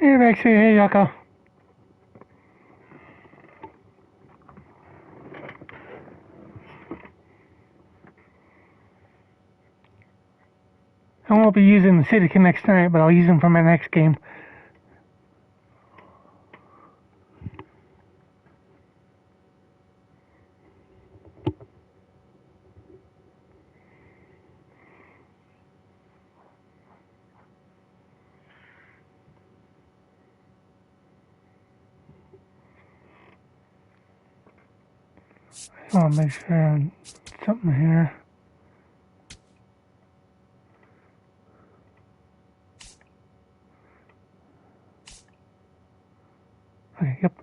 Hey, Rexy. Hey, Yako. I won't be using the City Connects tonight, but I'll use them for my next game. I want to make sure I have something here. Okay, yep.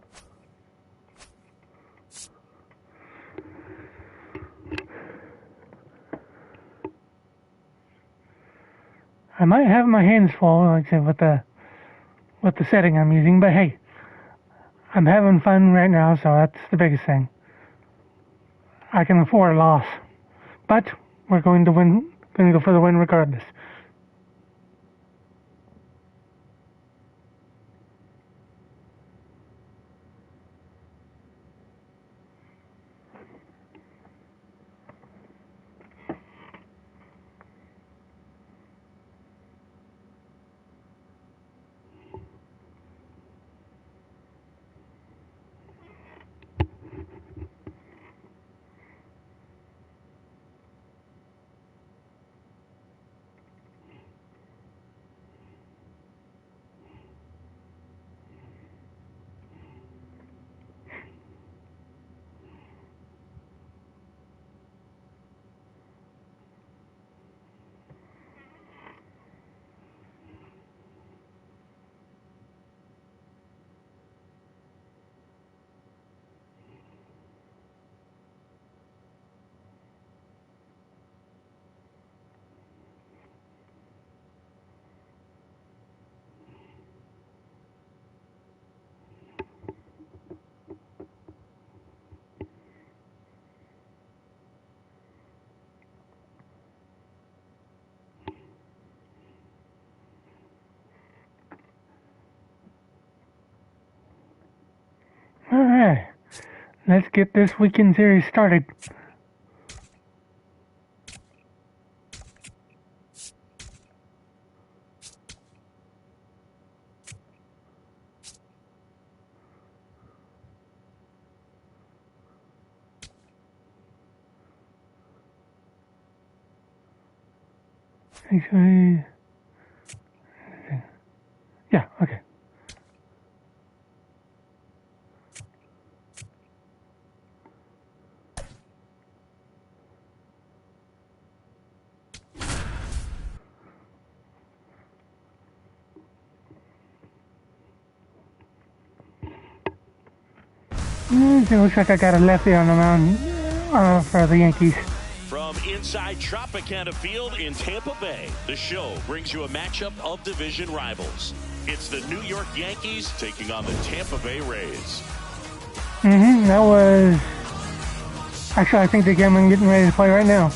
I might have my hands full, like I said, with the setting I'm using, but hey, I'm having fun right now, so that's the biggest thing. I can afford a loss, but we're going to win. Going to go for the win regardless. Alright, let's get this weekend series started. Actually, yeah, okay. It looks like I got a lefty on the mound for the Yankees. From inside Tropicana Field in Tampa Bay, the show brings you a matchup of division rivals. It's the New York Yankees taking on the Tampa Bay Rays. That was... Actually, I think the game I'm getting ready to play right now.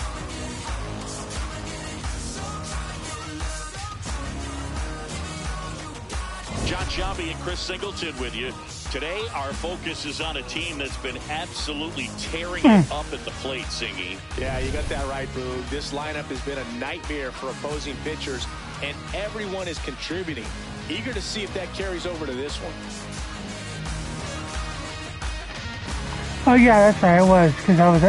John Shabby and Chris Singleton with you. Today, our focus is on a team that's been absolutely tearing it up at the plate, Singy. Yeah, you got that right, Boog. This lineup has been a nightmare for opposing pitchers, and everyone is contributing. Eager to see if that carries over to this one. Oh yeah, that's right, it was, because I was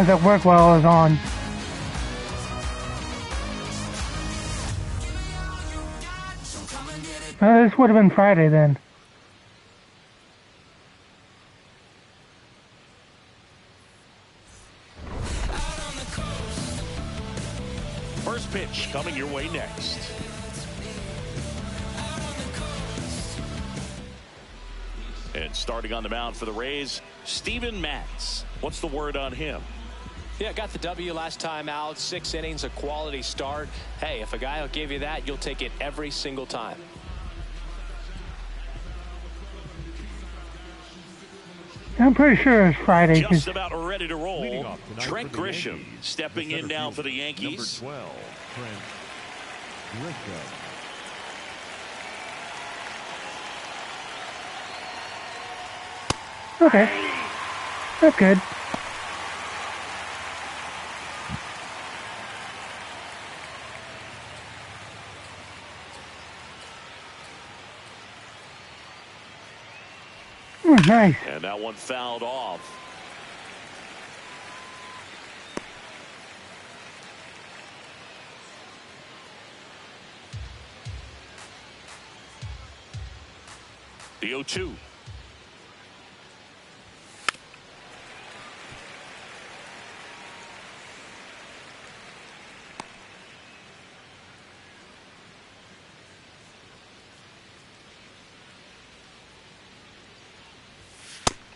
at work while I was on. This would have been Friday then. First pitch coming your way next. And starting on the mound for the Rays, Steven Matz. What's the word on him? Yeah, got the W last time out. 6 innings, a quality start. Hey, if a guy will give you that, you'll take it every single time. I'm pretty sure it's Friday. Just about ready to roll. Trent Grisham stepping in now for the Yankees. Number 12, Trent Grisham. Okay. That's good. Nice. And that one fouled off. The 0-2.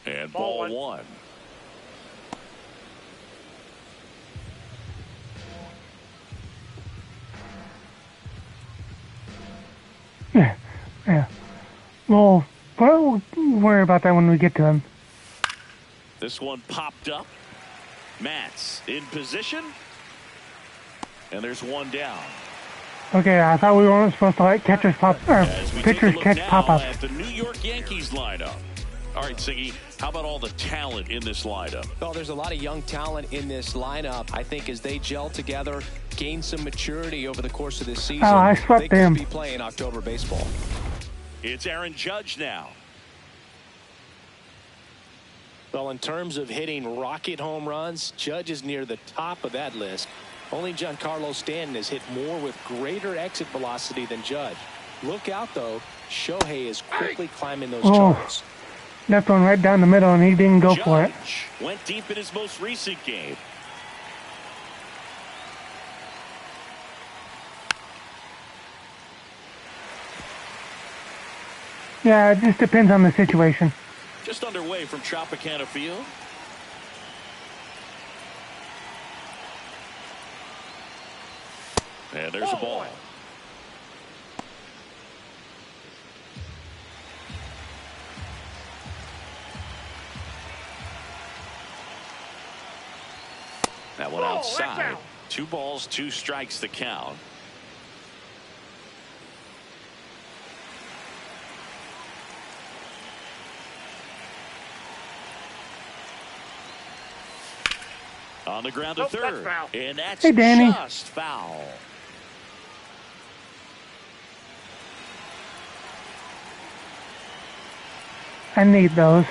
And ball one. Yeah. Well, we'll worry about that when we get to him. This one popped up. Matz in position. And there's one down. Okay, I thought we weren't supposed to let catchers pop, or As we pitchers take a look catch now pop-ups. at the New York Yankees lineup. All right, Siggy, how about all the talent in this lineup? Well, there's a lot of young talent in this lineup. I think as they gel together, gain some maturity over the course of this season, I swept they could them. be playing October baseball. It's Aaron Judge now. Well, in terms of hitting rocket home runs, Judge is near the top of that list. Only Giancarlo Stanton has hit more with greater exit velocity than Judge. Look out, though. Shohei is quickly climbing those charts. Left one right down the middle, and he didn't go for it. Judge went deep in his most recent game. Yeah, it just depends on the situation. Just underway from Tropicana Field. And there's a ball. That one outside. 2 balls, 2 strikes to count. On the ground to third. And that's Hey, Danny. just foul. I need those.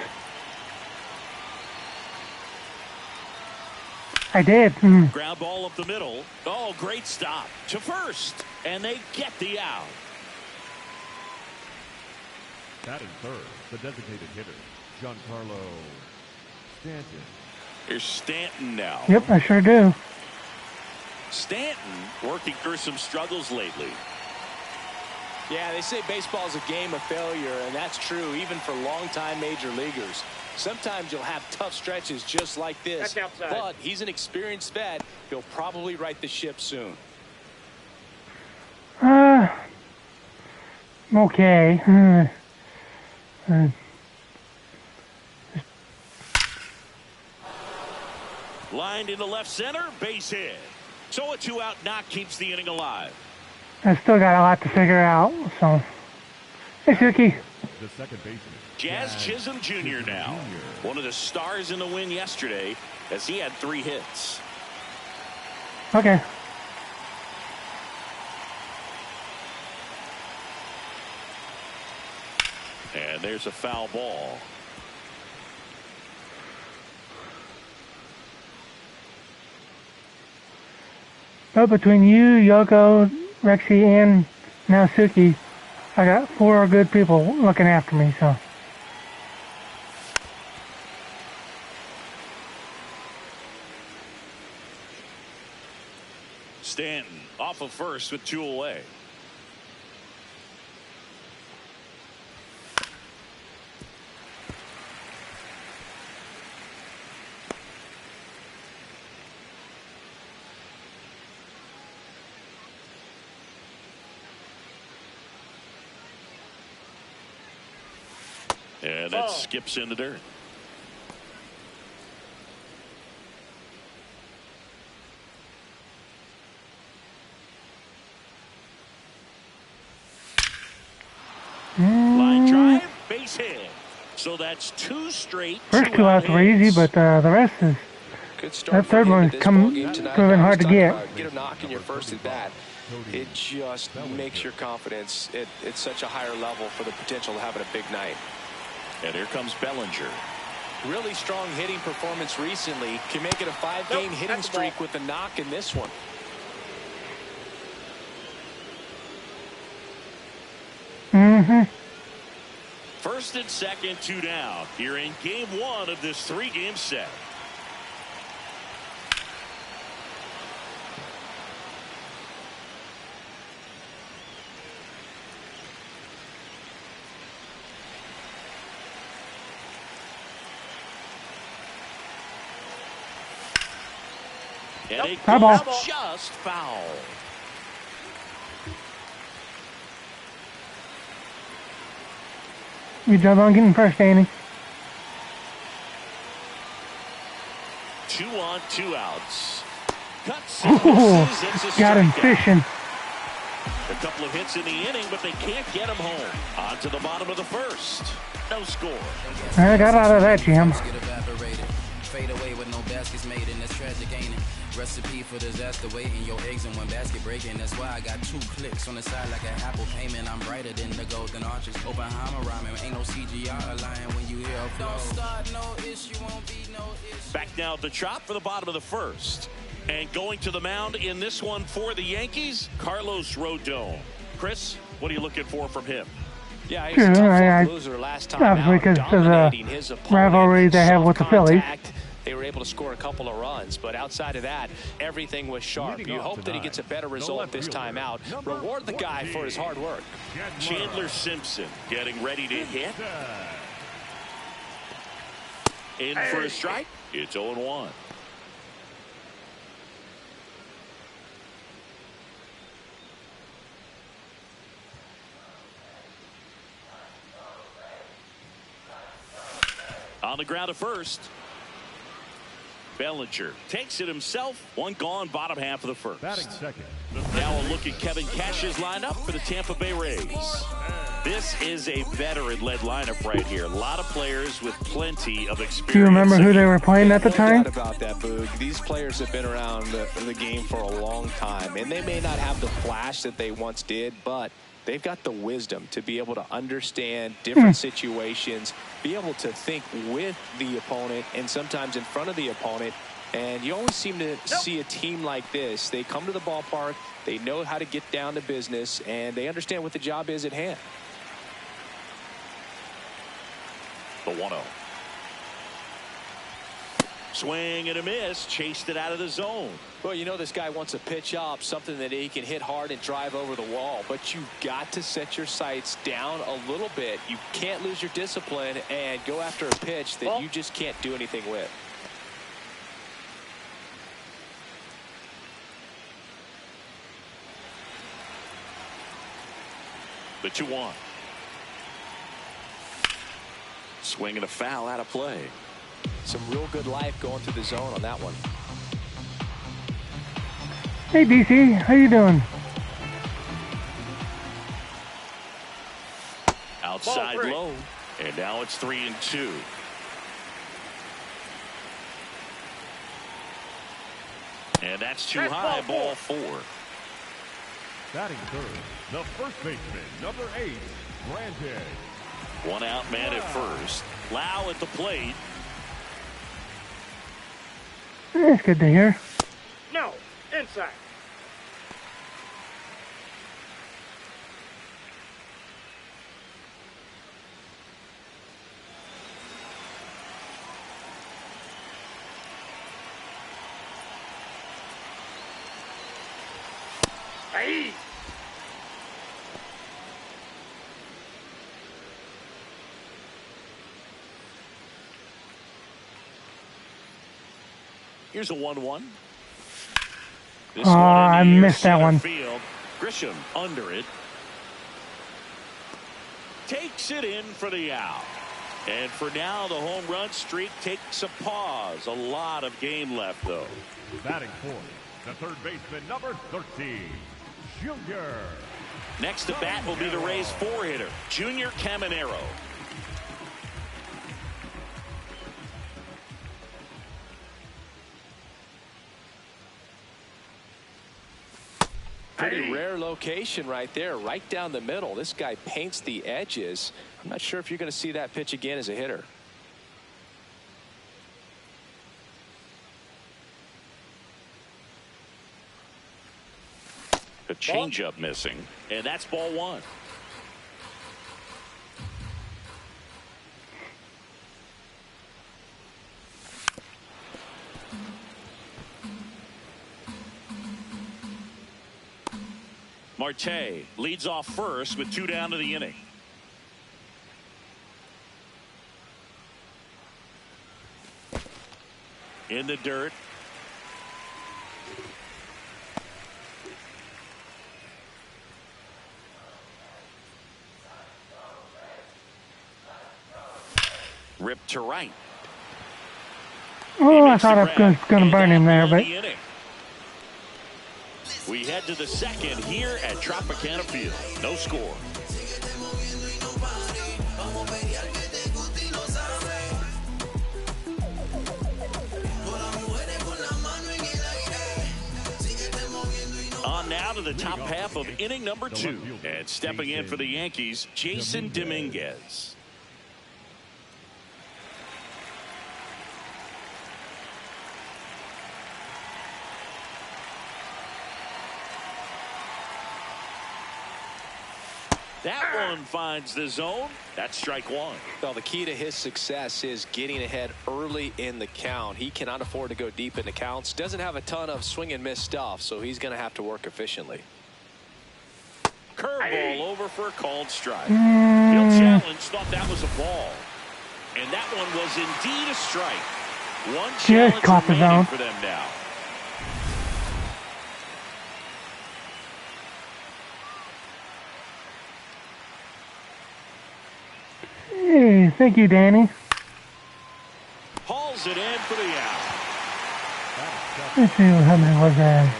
I did. Ground ball up the middle. Oh, great stop to first. And they get the out. Batting third, the designated hitter, Giancarlo Stanton. Here's Stanton now. Yep, I sure do. Stanton working through some struggles lately. Yeah, they say baseball is a game of failure, and that's true even for longtime major leaguers. Sometimes you'll have tough stretches just like this, but he's an experienced vet. He'll probably right the ship soon. Okay. Lined into left center, base hit. So a 2-out knock keeps the inning alive. I still got a lot to figure out, so. Hey, Suki. The second baseman, Jazz Chisholm Jr. now. One of the stars in the win yesterday as he had 3 hits. Okay. And there's a foul ball. But between you, Yoko, Rexy, and now Suki, I got 4 good people looking after me, so. Stanton off of first with 2 away. And that skips in the dirt. Line drive, base hit. So that's 2 straight. First 2 outs were easy, but the rest is. Good start. That third one proving hard to get. Get a knock in your first at bat. It just makes your confidence at such a higher level for the potential of having a big night. And here comes Bellinger. Really strong hitting performance recently. Can make it a 5-game hitting streak with a knock in this one. First and second, 2 down. Here in game 1 of this 3-game set. And it goes just foul. Good job on getting first, Danny. 2 on, 2 outs. Cuts. Got him fishing. A couple of hits in the inning, but they can't get him home. On to the bottom of the first. No score. I got out of that jam. Fade away with no baskets made, and that's tragic, ain't it? Recipe for disaster, waiting your eggs in one basket breaking. That's why I got 2 clicks on the side like an Apple payment. I'm brighter than the golden arches. Oppenheimer rhyming, ain't no CGI lying when you hear a flow. Don't start no issue, won't be no issue. Back now at the chop for the bottom of the first. And going to the mound in this one for the Yankees, Carlos Rodon. Chris, what are you looking for from him? Yeah, he's a tough loser last time out, because of the rivalry they have with the Phillies. They were able to score a couple of runs, but outside of that, everything was sharp. You hope that he gets a better result this time out. Reward the guy for his hard work. Chandler Simpson getting ready to hit. In for a strike. It's 0-1. On the ground at first. Bellinger takes it himself. 1 gone, bottom half of the first. Batting second. Now a look at Kevin Cash's lineup for the Tampa Bay Rays. This is a veteran-led lineup right here. A lot of players with plenty of experience. Do you remember who they were playing at the time? No doubt about that, Boog. These players have been around the game for a long time, and they may not have the flash that they once did, but they've got the wisdom to be able to understand different situations, be able to think with the opponent and sometimes in front of the opponent. And you always seem to see a team like this. They come to the ballpark, they know how to get down to business, and they understand what the job is at hand. The 1-0. Swing and a miss, chased it out of the zone. Well, you know this guy wants a pitch up, something that he can hit hard and drive over the wall. But you've got to set your sights down a little bit. You can't lose your discipline and go after a pitch that you just can't do anything with. The 2-1. Swing and a foul out of play. Some real good life going through the zone on that one. Hey, DC, how you doing? Outside low, and now it's 3-2. And that's too high, ball 4. Batting third, the first baseman, number 8, Granted. 1 out man at first. Lau at the plate. That's good to hear. No, inside. Hey. Here's a 1-1. This I missed that one. Field. Grisham under it. Takes it in for the out. And for now, the home run streak takes a pause. A lot of game left, though. Batting fourth, the third baseman, number 13, Junior. Next to bat will be the Rays 4-hitter, Junior Caminero. pretty rare location right there, right down the middle. This guy paints the edges. I'm not sure if you're going to see that pitch again as a hitter. The changeup missing, and that's ball one. Marte leads off first with 2 down to the inning. In the dirt. Ripped to right. Oh, I thought I was going to burn him there, but we head to the second here at Tropicana Field. No score. On now to the top half of inning number 2. And stepping in for the Yankees, Jason Dominguez. That one finds the zone. That's strike one. Well, the key to his success is getting ahead early in the count. He cannot afford to go deep into counts. Doesn't have a ton of swing and miss stuff, so he's going to have to work efficiently. Curveball over for a called strike. Field challenge thought that was a ball. And that one was indeed a strike. One challenge remaining for them now. hey, thank you, Danny. Hauls it in for the out. Let's see how many was that.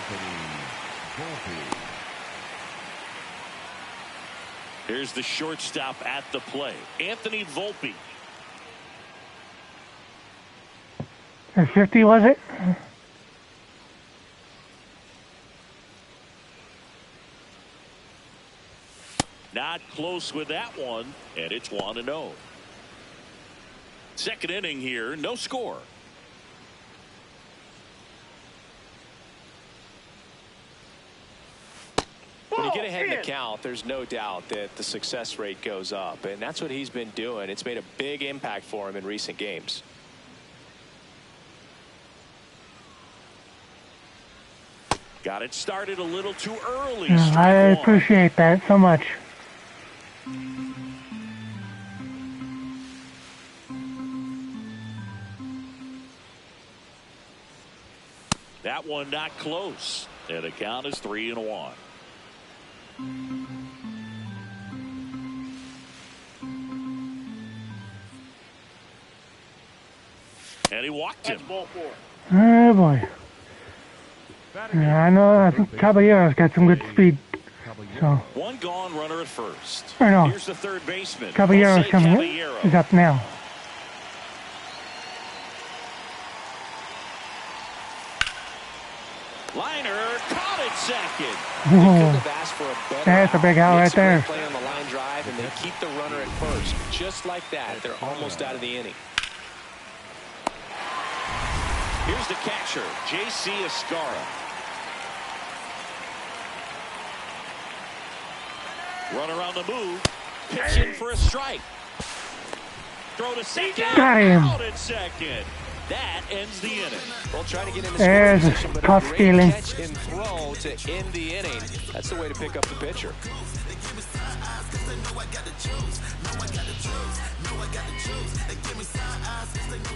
Here's the shortstop at the plate, Anthony Volpe. 50, was it? Not close with that one, and it's 1-0. Second inning here, no score. When you get ahead in the count, there's no doubt that the success rate goes up, and that's what he's been doing. It's made a big impact for him in recent games. Got it started a little too early. I appreciate that so much. That one not close, and the count is 3-1. And he walked him. Ball 4. Oh boy. Yeah, I know. I think Caballero's got some good speed. So. One gone, runner at first. I know. Here's the third baseman. Caballero's coming in. He's up now. Liner caught it second. Oh, that's a big out right there. Play on the line drive, and they keep the runner at first. Just like that, they're almost out of the inning. Here's the catcher, J.C. Escara. Runner on the move. Pitch in for a strike. Throw to second. Got him. Out at second. That ends the inning. Well, trying to get in the there's position, but tough a great stealing. catch and throw to end the inning. That's the way to pick up the pitcher.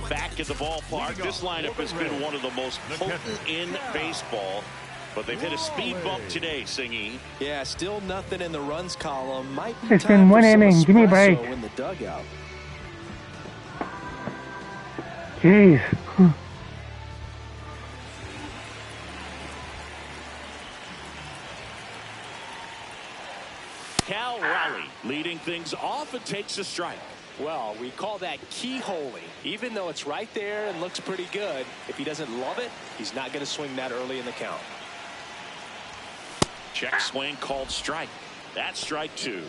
Back at the ballpark, this lineup has been one of the most potent in baseball. But they've hit a speed bump today, Singy. Yeah, still nothing in the runs column. Might be It's time been for one some inning. Give me a break. espresso in the dugout. Jeez. Cal Raleigh leading things off and takes a strike. Well, we call that keyholing. Even though it's right there and looks pretty good, if he doesn't love it, he's not going to swing that early in the count. Check swing called strike. That's strike 2.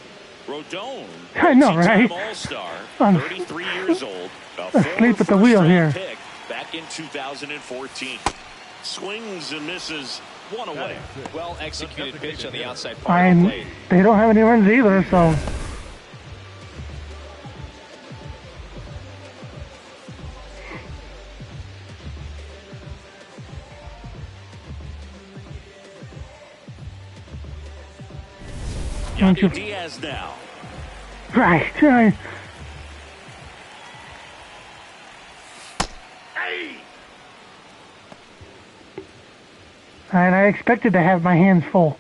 Rodon, I know, right? All-Star, I'm 33 years old, asleep at the wheel here. Pick back in 2014. Swings and misses, one away. Well executed pitch on the outside part of the plate. They don't have any runs either, so. Yandy Diaz now. Right. Hey! And I expected to have my hands full.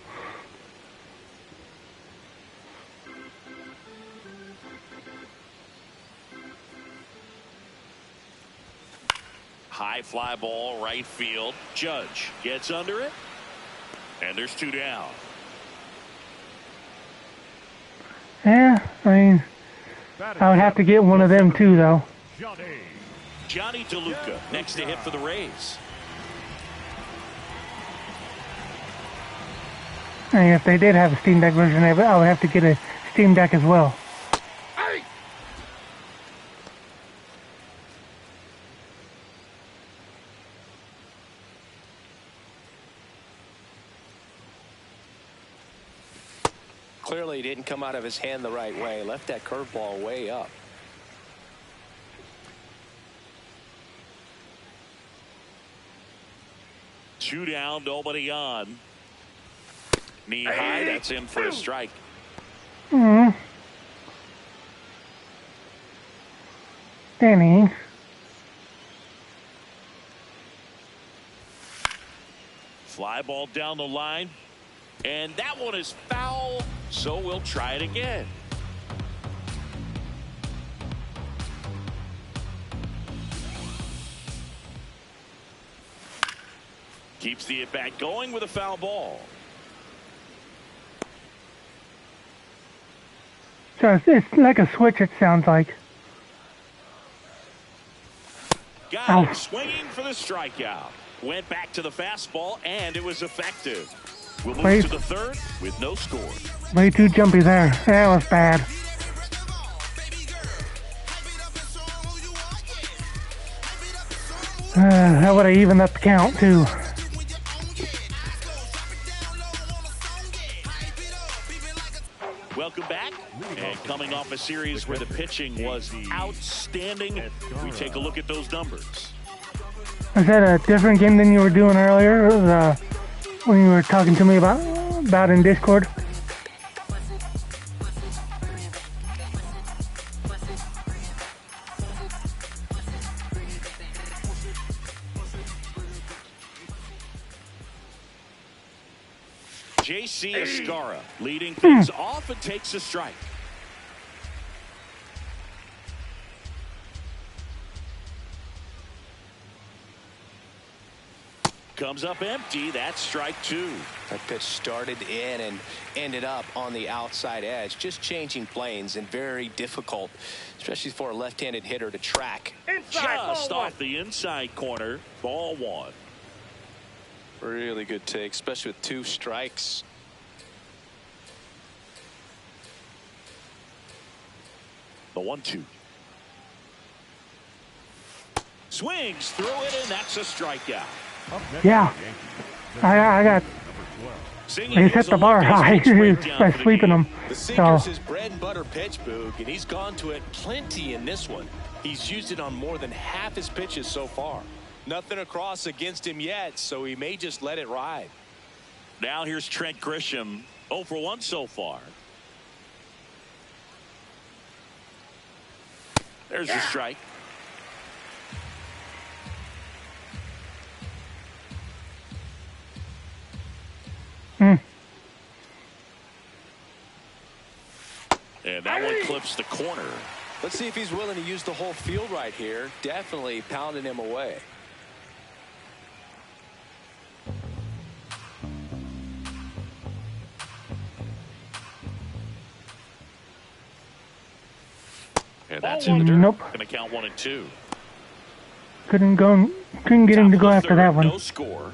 High fly ball, right field. Judge gets under it. And there's 2 down. Yeah, I mean, I would have to get one of them too, though. Johnny DeLuca next to hit for the Rays. And if they did have a Steam Deck version of it, I would have to get a Steam Deck as well. Hey! Clearly he didn't come out of his hand the right way. Left that curveball way up. Two down, nobody on. Knee high, that's in for a strike. Danny. Fly ball down the line. And that one is foul, so we'll try it again. Keeps the at-bat going with a foul ball. So it's like a switch, it sounds like. Got him swinging for the strikeout. Went back to the fastball, and it was effective. We'll move to the third with no score. Way too jumpy there. That was bad. That would have evened up the count, too. Welcome back. And coming off a series where the pitching was outstanding, we take a look at those numbers. Is that a different game than you were doing earlier? When you were talking to me about in Discord? J.C. Escara leading things off and takes a strike. Comes up empty. That's strike 2. That pitch started in and ended up on the outside edge. Just changing planes and very difficult, especially for a left-handed hitter to track. Inside, just off the inside corner. Ball 1. Really good take, especially with 2 strikes. The 1-2. Swings through it, and that's a strikeout. Yeah. I got. They set the bar high by sweeping them. The sinker's his bread and butter pitch, Boog, and he's gone to it plenty in this one. He's used it on more than half his pitches so far. Nothing across against him yet, so he may just let it ride. Now here's Trent Grisham, 0 for 1 so far. There's the strike. And that one clips the corner. Let's see if he's willing to use the whole field right here. Definitely pounding him away. And that's in the dirt. Nope. Gonna count 1 and 2. Couldn't get him to go after that one. No score.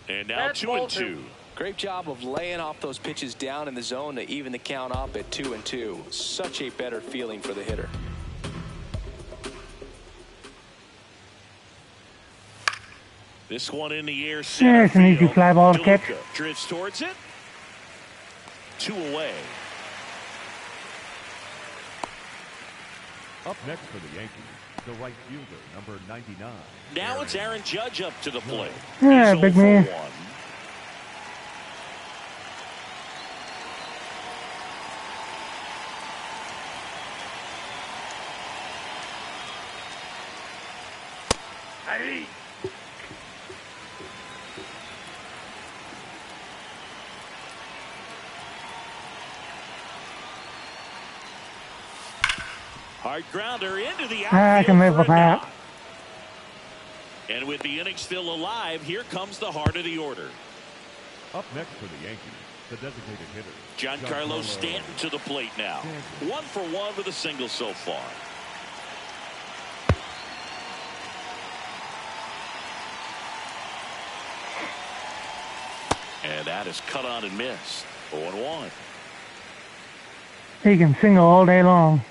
And now That's 2-2. Great job of laying off those pitches down in the zone to even the count up at 2-2. Such a better feeling for the hitter. This one in the air. Yeah, it's an easy fly ball to catch. Drifts towards it. 2 away. Up next for the Yankees, the right fielder, number 99. Now it's Aaron Judge up to the plate. Yeah, He's big 0 man. for 1. Hey. Hard grounder into the outfield. I can live for with a that. knock. And with the inning still alive, here comes the heart of the order. Up next for the Yankees, the designated hitter, Giancarlo Stanton to the plate now. 1 for 1 with a single so far. And that is cut on and missed. 0-1. He can single all day long.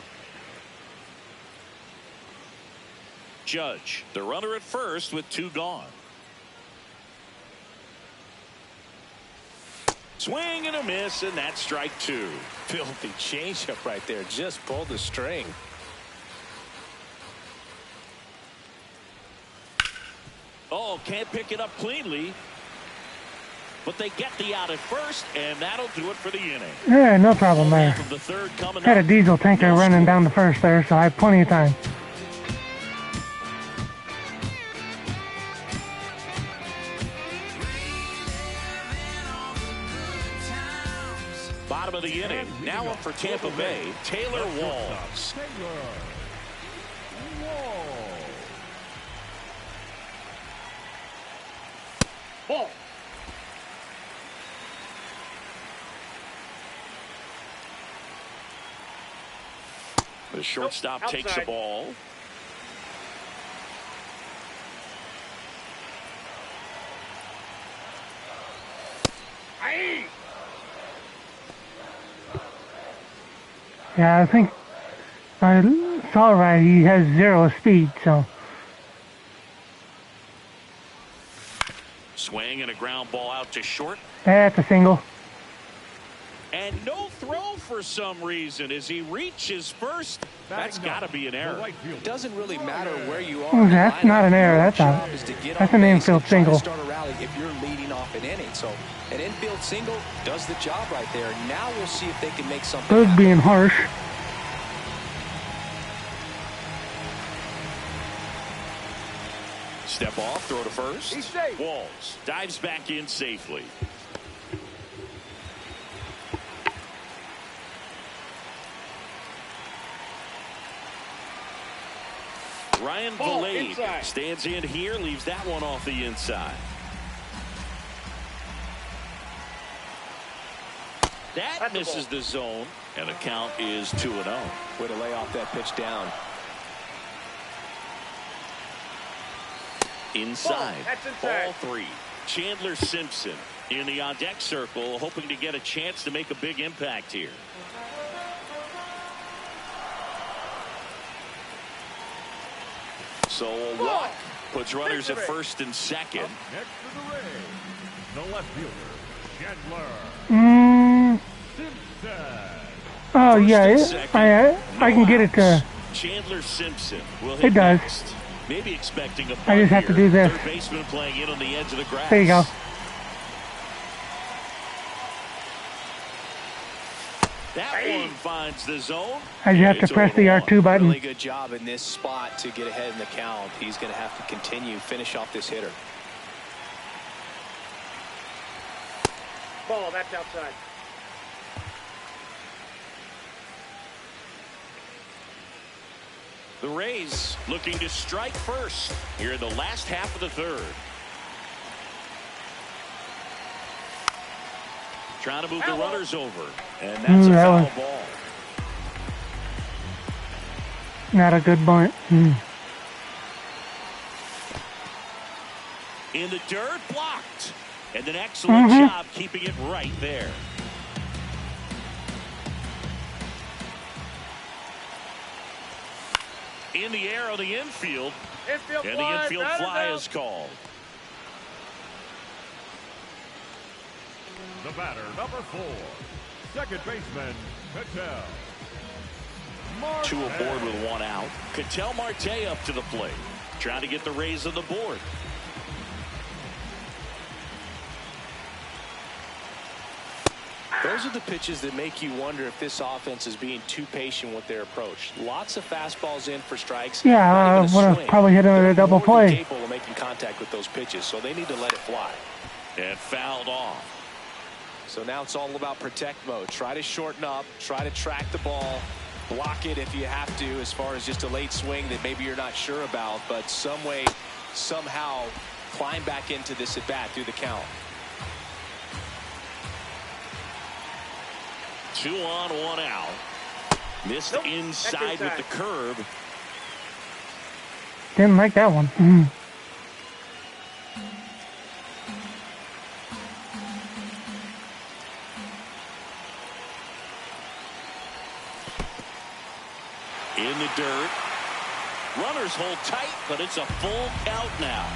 Judge, the runner at first with 2 gone. Swing and a miss, and that's strike 2. Filthy changeup right there. Just pulled the string. Oh, can't pick it up cleanly. But they get the out at first, and that'll do it for the inning. Yeah, no problem there. From the third coming Had a up. diesel tanker running down the first there, so I have plenty of time. Bottom of the inning. Now up for Tampa Bay, Taylor Walls. Ball. The shortstop takes the outside. ball. Hey. Yeah, I think I saw right. He has 0 speed, so Swing and a ground ball out to short. that's a single. And no throw for some reason as he reaches first. That's got to be an error. It doesn't really matter where you are. Oh, in the that's lineup. not an error, Your that's job a- is to get that's on an base infield and try to single. Start a rally if you're leading off an inning. So an infield single does the job right there. Now we'll see if they can make something Those happen. being harsh. Step off, throw to first. He's safe. Walls dives back in safely. Ryan Ball Valade inside. stands in here, leaves that one off the inside. That That's the misses ball. the zone, and the count is 2-0. Way to lay off that pitch down. Inside. Ball. That's inside. Ball 3. Chandler Simpson in the on-deck circle, hoping to get a chance to make a big impact here. So a walk puts runners at first and second. Next to the Rays, the left fielder, Chandler Simpson. Oh First yeah, and it, second, I can get it to. Chandler Simpson will It hit does. next. Maybe expecting a bunt I just have to here. do this. Third baseman playing in on the edge of the grass. There you go. That one finds the zone. I just have to It's press the 0-1. R2 button. Really good job in this spot to get ahead in the count. He's going to have to continue, finish off this hitter. Ball. That's outside. The Rays looking to strike first here in the last half of the third. Trying to move the runners over, and that's a that foul was- ball. Not a good bunt. In the dirt, blocked. And an excellent job keeping it right there. In the air on the infield. Infield And fly, the infield batted fly out. is called. The batter, number 4, second baseman, Cattell. Two aboard with one out. Cattell Marte up to the plate. Trying to get the Rays on the board. Those are the pitches that make you wonder if this offense is being too patient with their approach. Lots of fastballs in for strikes. Yeah, I would have probably hit him with a double They're more than play. capable of making contact with those pitches, so they need to let it fly. And fouled off. So now it's all about protect mode. Try to shorten up, try to track the ball, block it if you have to, as far as just a late swing that maybe you're not sure about, but some way, somehow climb back into this at bat through the count. 2 on, 1 out. Missed inside with the curve. Didn't like that one. In the dirt. Runners hold tight, but it's a full count now.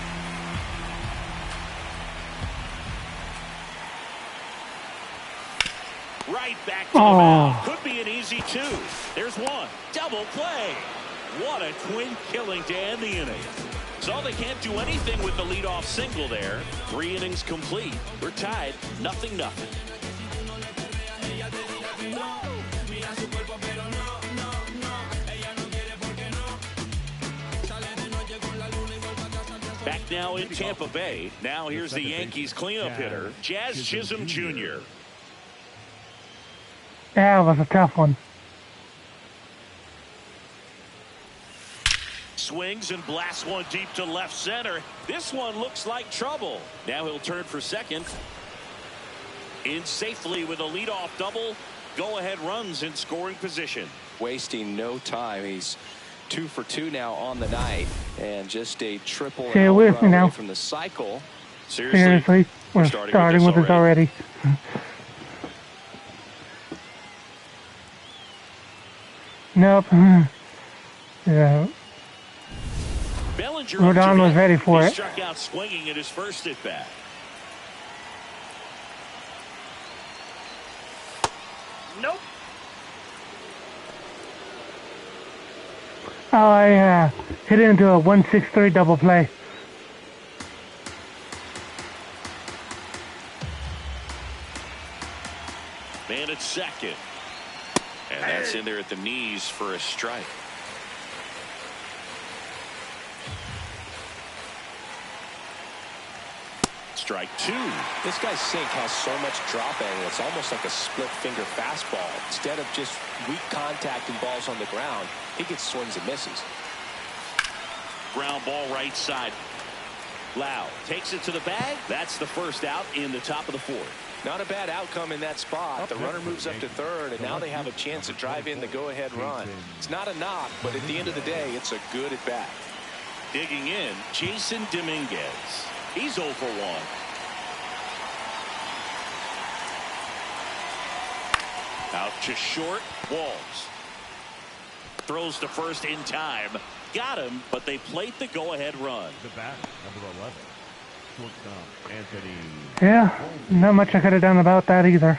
Right back to the mound. Could be an easy 2. There's one. Double play. What a twin killing to end the inning. So they can't do anything with the leadoff single there. 3 innings complete. We're tied. 0-0. Back now in Tampa Bay. Now here's the Yankees cleanup hitter, Jazz Chisholm Jr. That was a tough one. Swings and blasts one deep to left center. This one looks like trouble. Now he'll turn for second. In safely with a leadoff double. Go-ahead runs in scoring position. Wasting no time. He's 2 for 2 now on the night, and just a triple Stay with me now. from the cycle. Seriously, we're starting with this already. Nope. Yeah. Bellinger Rodon was ready for he it. struck out swinging at his first at bat. Nope. Oh, I hit it into a 1-6-3 double play. Man at second. And that's in there at the knees for a strike. Strike 2. This guy's sink has so much drop angle. It's almost like a split finger fastball. Instead of just weak contact and balls on the ground, he gets swings and misses. Ground ball right side. Lau takes it to the bag. That's the first out in the top of the 4th. Not a bad outcome in that spot. The runner moves up to third, and now they have a chance to drive in the go-ahead run. It's not a knock, but at the end of the day, it's a good at bat. Digging in, Jason Dominguez. He's 0 for 1. Out to short. Walls. Throws to first in time. Got him, but they plate the go-ahead run. The bat, number 11. Shortstop, Anthony. Yeah, not much I could have done about that either.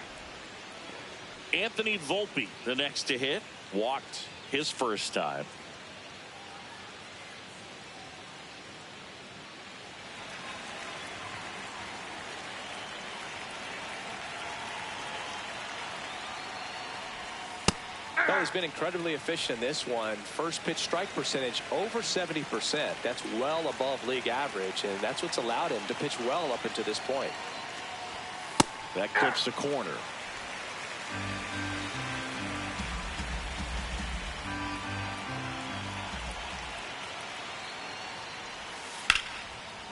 Anthony Volpe, the next to hit. Walked his first time. Well, he's been incredibly efficient in this one. First pitch strike percentage over 70%. That's well above league average, and that's what's allowed him to pitch well up until this point. That clips the corner.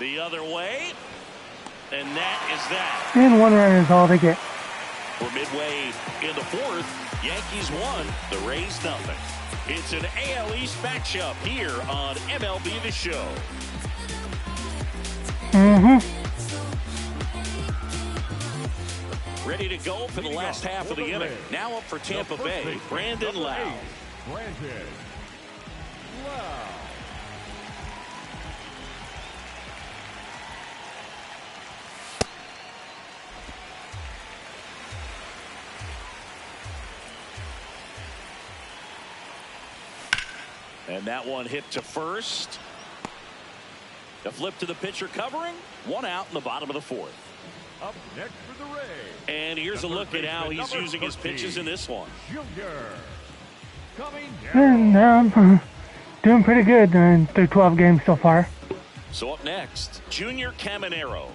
The other way, and that is that. And 1 run is all they get. We're midway in the 4th. Yankees 1, the Rays 0. It's an AL East matchup here on MLB The Show. Ready to go for the last half of the inning. Now up for Tampa Bay, Brandon Lau. Brandon Lau. And that one hit to first. The flip to the pitcher covering. One out in the bottom of the fourth. Up next for the Rays. And here's a look at how he's using his pitches in this one. Junior. Coming And I'm doing pretty good through 12 games so far. So up next, Junior Caminero.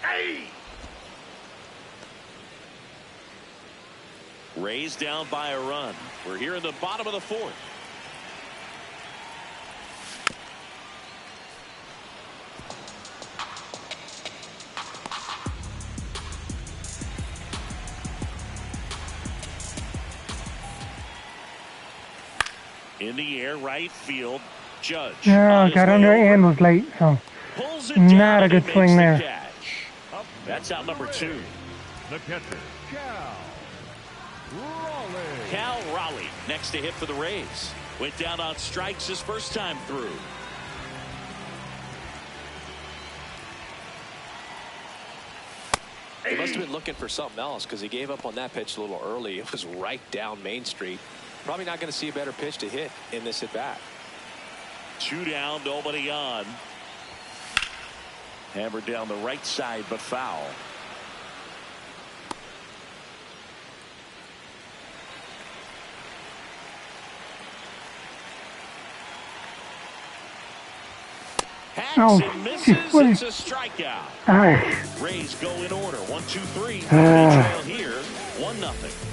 Hey! Rays down by a run. We're here in the bottom of the fourth. In the air, right field, Judge. Yeah, got under and was late, so not a good swing there. That's out number 2. The catcher, Cal Raleigh next to hit for the Rays. Went down on strikes his first time through. He must have been looking for something else because he gave up on that pitch a little early. It was right down Main Street. Probably not going to see a better pitch to hit in this at bat. 2 down, nobody on. Hammered down the right side, but foul. Oh, and misses. It's a strikeout. All right. Rays go in order. 1, 2, 3. They trail here. 1-0.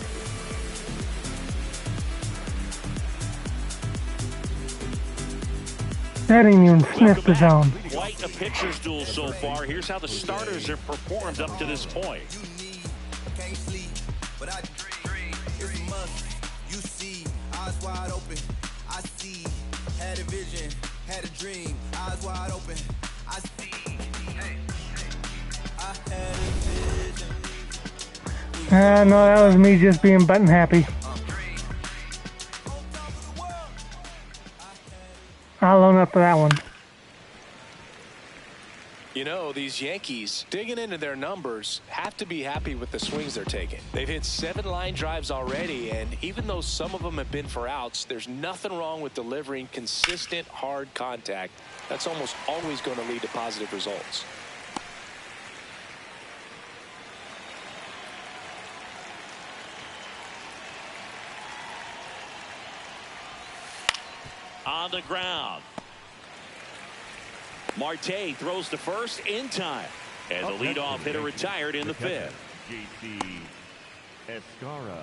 That ain't even sniffed the zone. Quite a pitcher's duel so far. Here's how the starters have performed up to this point. You see, eyes wide open. I see, had a vision, had a dream. Eyes wide open. I see. I had a vision. No, that was me just being button happy. I'll own up to that one. You know, these Yankees, digging into their numbers, have to be happy with the swings they're taking. They've hit 7 line drives already, and even though some of them have been for outs, there's nothing wrong with delivering consistent, hard contact. That's almost always going to lead to positive results. On the ground. Marte throws to first in time. And the leadoff hitter retired in the 5th.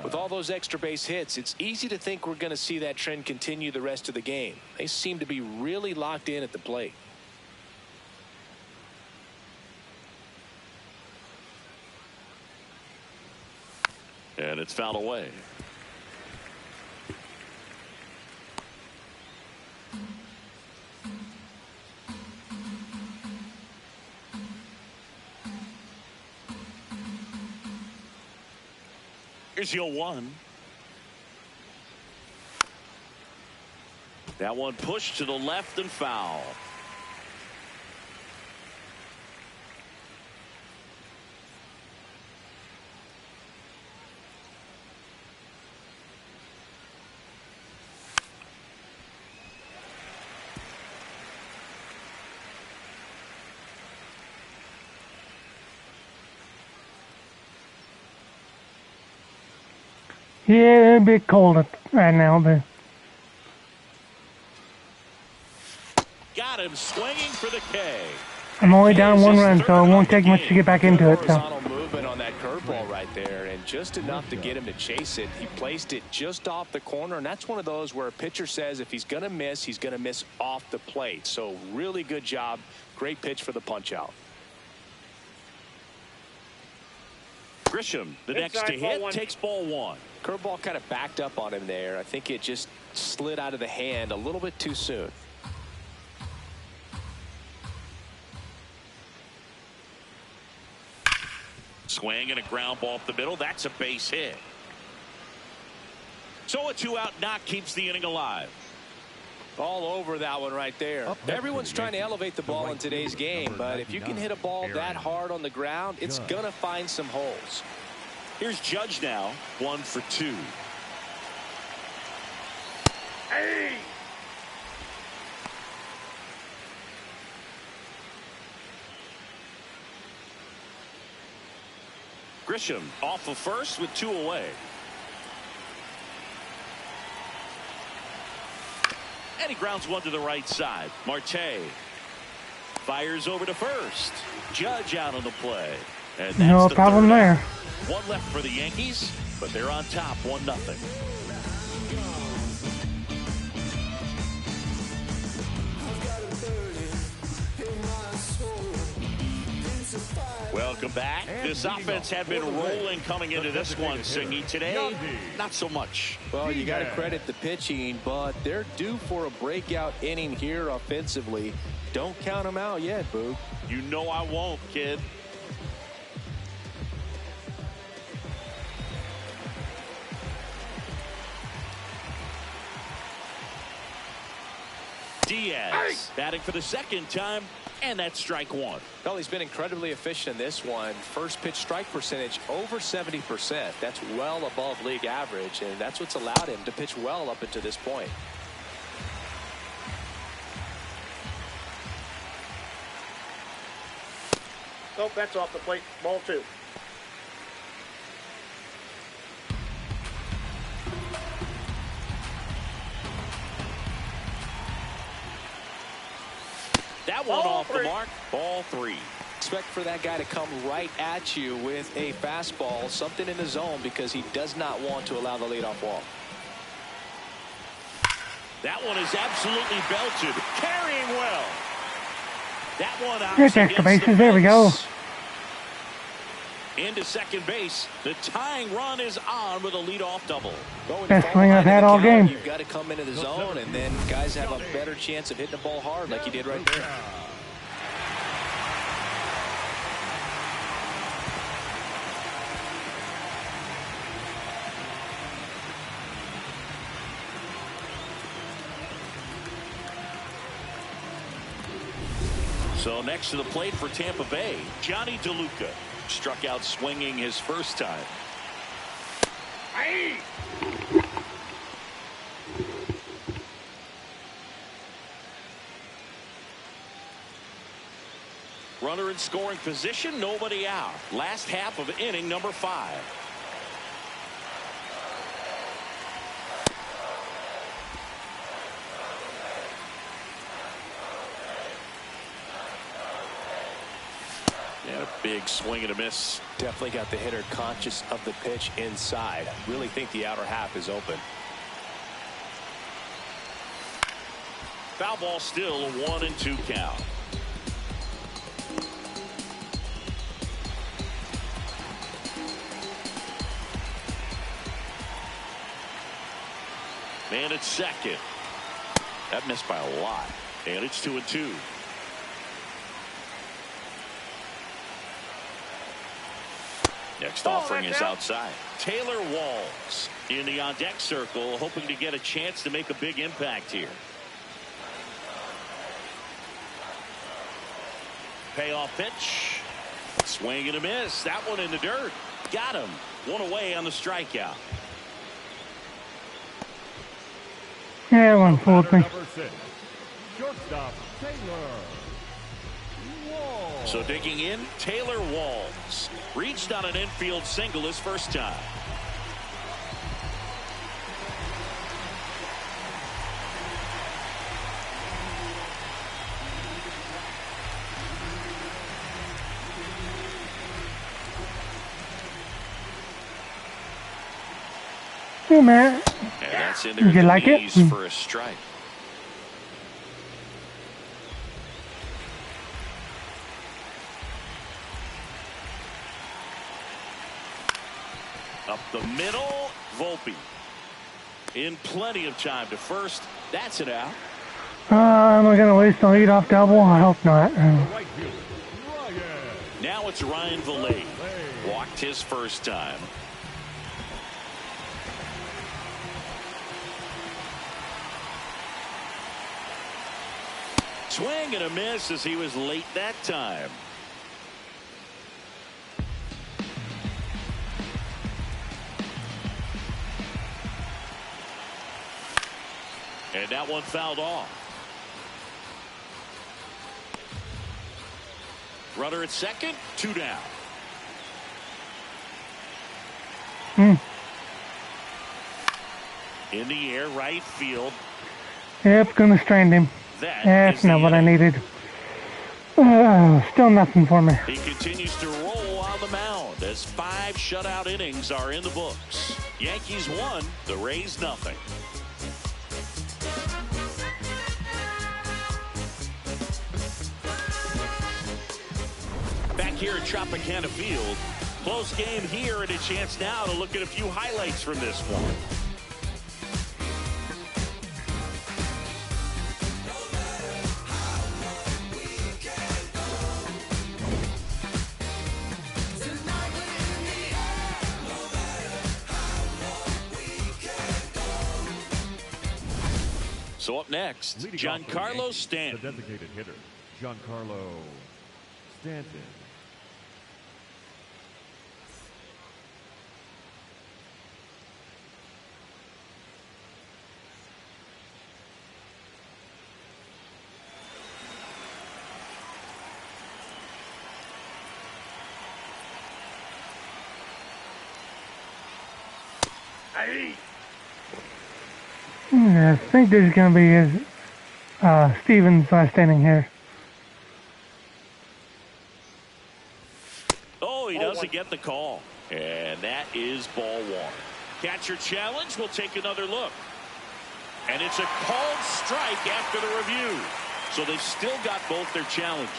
With all those extra base hits, it's easy to think we're going to see that trend continue the rest of the game. They seem to be really locked in at the plate. And it's fouled away. Here's your 1. That one pushed to the left and foul. Yeah, a bit cold right now, but Got him swinging for the K. I'm only down 1 run, so it won't take much to get back into it. So Horizontal movement on that curveball right there, and just enough to get him to chase it. He placed it just off the corner, and that's one of those where a pitcher says if he's going to miss, he's going to miss off the plate. So really good job. Great pitch for the punch out. Grisham, the next to hit, takes ball 1. Curveball kind of backed up on him there. I think it just slid out of the hand a little bit too soon. Swing and a ground ball up the middle. That's a base hit. So a 2-out knock keeps the inning alive. All over that one right there. Everyone's trying to elevate the ball in today's game, but if you can hit a ball that hard on the ground, it's going to find some holes. Here's Judge now, 1 for 2. Hey! Grisham off of first with 2 away. And he grounds 1 to the right side. Marte fires over to first. Judge out on the play. And that's No the problem third there. out. 1 left for the Yankees, but they're on top 1-0. Welcome back. This offense had been rolling coming into this one, Singy. Today, not so much. Well, you got to credit the pitching, but they're due for a breakout inning here offensively. Don't count them out yet, Boog. You know I won't, kid. Diaz batting for the second time, and that's strike 1. Well, he's been incredibly efficient in this one. First pitch strike percentage over 70%. That's well above league average, and that's what's allowed him to pitch well up until this point. Nope, that's off the plate. Ball 2. That one Ball off 3. the mark. Ball 3. Expect for that guy to come right at you with a fastball, something in the zone, because he does not want to allow the leadoff walk. That one is absolutely belted. Carrying well. That one out. Good extra bases. There we go. Into second base. The tying run is on with a leadoff double. Best swing I've had all game. You've got to come into the zone, and then guys have a better chance of hitting the ball hard like he did right there. So next to the plate for Tampa Bay, Johnny DeLuca struck out swinging his first time. Hey! Runner in scoring position, nobody out. Last half of inning number 5. And a big swing and a miss. Definitely got the hitter conscious of the pitch inside. Really think the outer half is open. Foul ball still, a 1-2 count. Man at second. That missed by a lot. And it's 2-2. Next offering is outside. Taylor Walls in the on-deck circle, hoping to get a chance to make a big impact here. Payoff pitch. Swing and a miss. That one in the dirt. Got him. 1 away on the strikeout. Yeah, one fooled me. Number 6, shortstop Taylor Walls. So digging in, Taylor Walls reached on an infield single his first time. Hey, man. And that's in there. Did you like it? For a strike. Up the middle, Volpe in plenty of time to first. That's it out. Am I going to waste the leadoff double? I hope not. Now it's Ryan Vallee. Walked his first time. Swing and a miss as he was late that time. And that one fouled off. Runner at second, 2 down. In the air, right field. Yep, gonna strand him. That's not what I needed. Still nothing for me. He continues to roll on the mound as 5 shutout innings are in the books. Yankees 1, the Rays nothing. Back here at Tropicana Field, close game here and a chance now to look at a few highlights from this one. So up next, Giancarlo Stanton. The designated hitter, Giancarlo Stanton. I think this is going to be his Stevens' last inning here. Oh, he doesn't get the call. And that is ball 1. Catcher challenge. We'll take another look. And it's a called strike after the review. So they've still got both their challenges.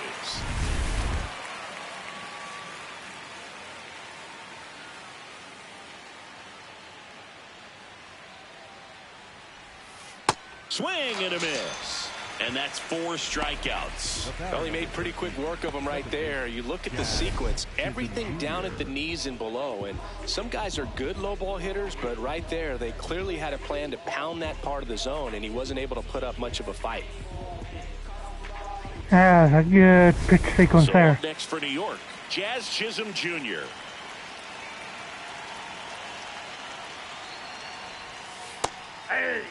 Swing and a miss. And that's 4 strikeouts. Well, he made pretty quick work of him right there. You look at the sequence, everything down at the knees and below. And some guys are good low ball hitters, but right there, they clearly had a plan to pound that part of the zone, and he wasn't able to put up much of a fight. Yeah, a good pitch sequence there. Up next for New York, Jazz Chisholm Jr. Hey!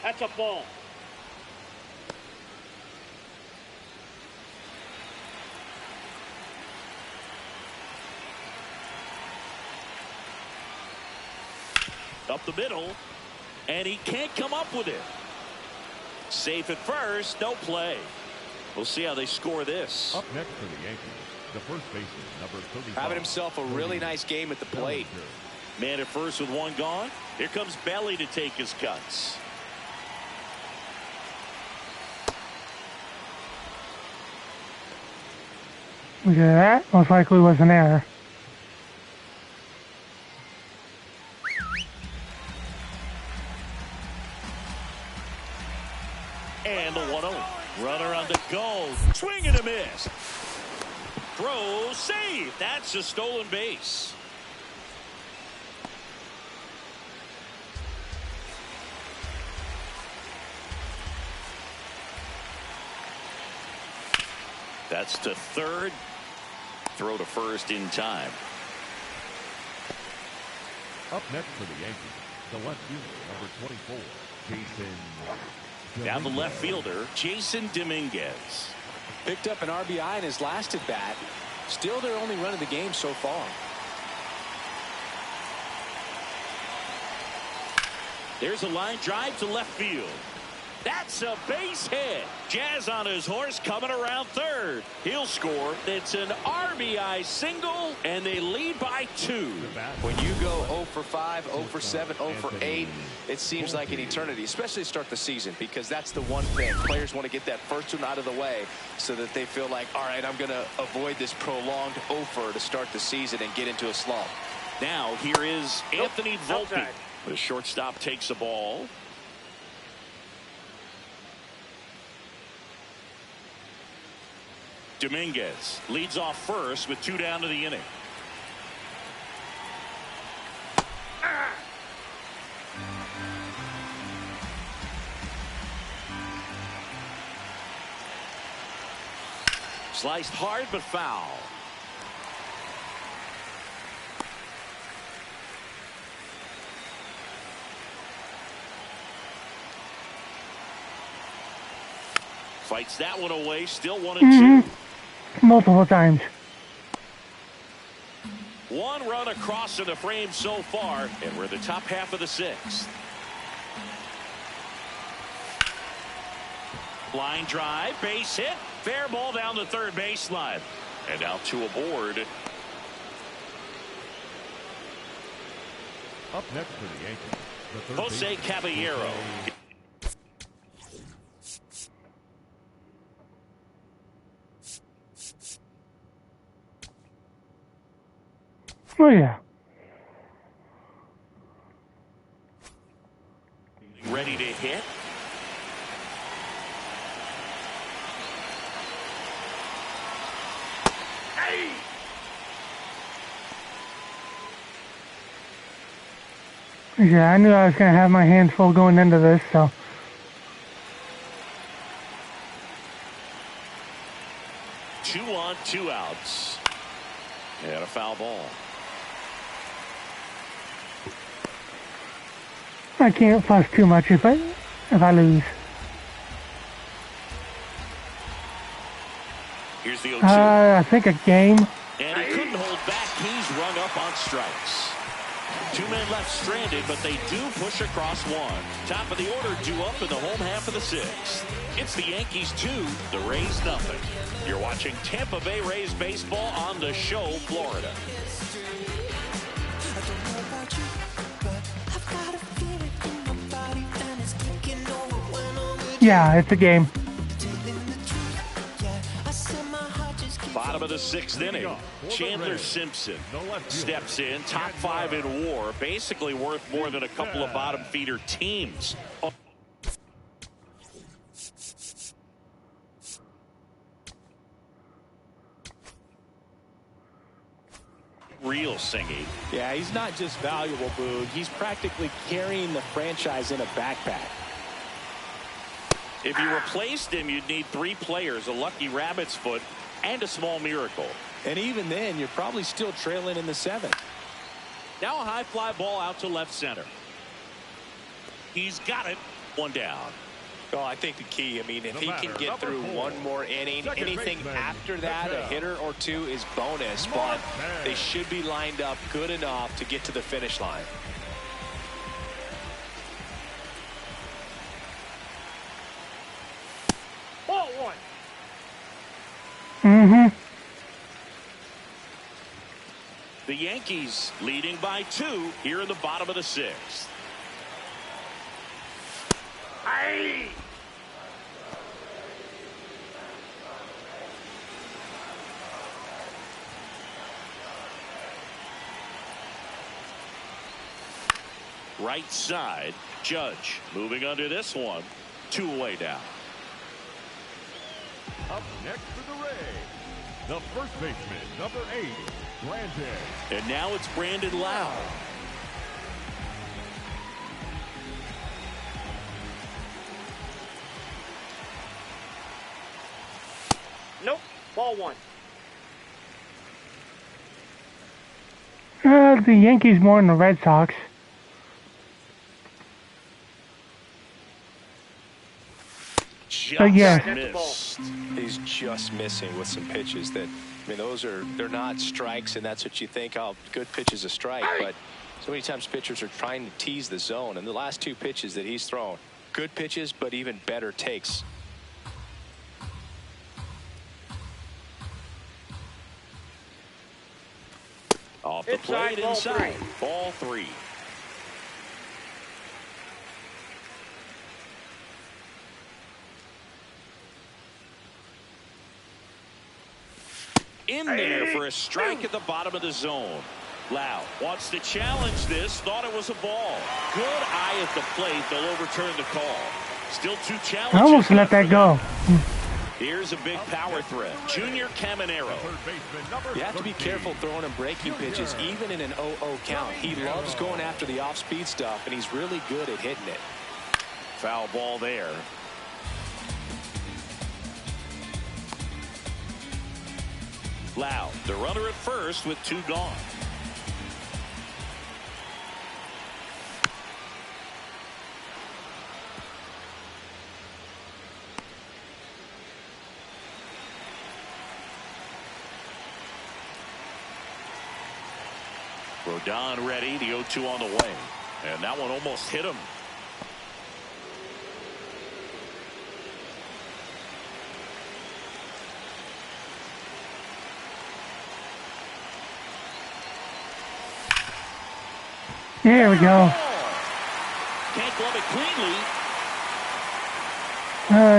That's a ball. Up the middle, and he can't come up with it. Safe at first, no play. We'll see how they score this. Up next for the Yankees, the first baseman, number 35. Having himself a really nice game at the plate. Man at first with 1 gone. Here comes Belly to take his cuts. Look at that. Most likely was an error. And the 1-0. Runner on the go. Swing and a miss. Throw, save. That's a stolen base. That's to third. Throw to first in time. Up next for the Yankees, the left fielder, number 24, Jason. Down the left fielder, Jason Dominguez. Picked up an RBI in his last at bat. Still their only run of the game so far. There's a line drive to left field. That's a base hit. Jazz on his horse coming around third. He'll score. It's an RBI single, and they lead by 2. When you go 0 for 5, 0 for 7, 0 for 8, it seems like an eternity, especially to start the season, because that's the one thing. Players want to get that first one out of the way so that they feel like, all right, I'm going to avoid this prolonged 0 for to start the season and get into a slump. Now here is Anthony Volpe. The shortstop takes the ball. Dominguez leads off first with 2 down to the inning. Sliced hard but foul. Fights that one away. Still 1-2. Multiple times. 1 run across in the frame so far, and we're the top half of the 6th. Line drive, base hit, fair ball down the third baseline, and now 2 aboard. Up next for the Yankees, the third Jose baseman, Caballero. Oh yeah. Ready to hit. Hey! Yeah, I knew I was going to have my hands full going into this, so. Two on, 2 outs. And a foul ball. I can't fuss too much if I lose. Here's the 0-2. I think a game. And he couldn't hold back. He's rung up on strikes. 2 men left stranded, but they do push across 1. Top of the order due up in the home half of the 6th. It's the Yankees 2, the Rays nothing. You're watching Tampa Bay Rays baseball on the show, Florida. Yeah, it's a game. Bottom of the 6th inning. Chandler Simpson steps in, top 5 in WAR, basically worth more than a couple of bottom feeder teams. Real singing. Yeah, he's not just valuable, Boog. He's practically carrying the franchise in a backpack. If you replaced him, you'd need 3 players, a lucky rabbit's foot, and a small miracle. And even then, you're probably still trailing in the 7th. Now a high fly ball out to left center. He's got it. 1 down. Well, I think the key, I mean, if he can get through 1 more inning, anything after that, a hitter or 2 is bonus, but they should be lined up good enough to get to the finish line. Ball 1. The Yankees leading by 2 here in the bottom of the 6th. Aye. Right side, Judge moving under this one. 2 away now. Up next for the Rays, the first baseman, number 8, Brandon. And now it's Brandon Lau. Nope. Ball 1. The Yankees more than the Red Sox. Just yes. missed. He's just missing with some pitches that, I mean, they're not strikes, and that's what you think, oh, good pitch is a strike, but so many times pitchers are trying to tease the zone, and the last 2 pitches that he's thrown, good pitches, but even better takes. Off the plate, inside. Ball 3. In there for a strike at the bottom of the zone. Lau wants to challenge this. Thought it was a ball. Good eye at the plate. They'll overturn the call. Still 2 challenges. I almost let that go. Here's a big power threat. Junior Caminero. You have to be careful throwing him breaking pitches, even in an 0-0 count. He loves going after the off-speed stuff, and he's really good at hitting it. Foul ball there. Lau, the runner at first with 2 gone. Rodon ready, the 0-2 on the way. And that one almost hit him. There we go. Can't glove it cleanly.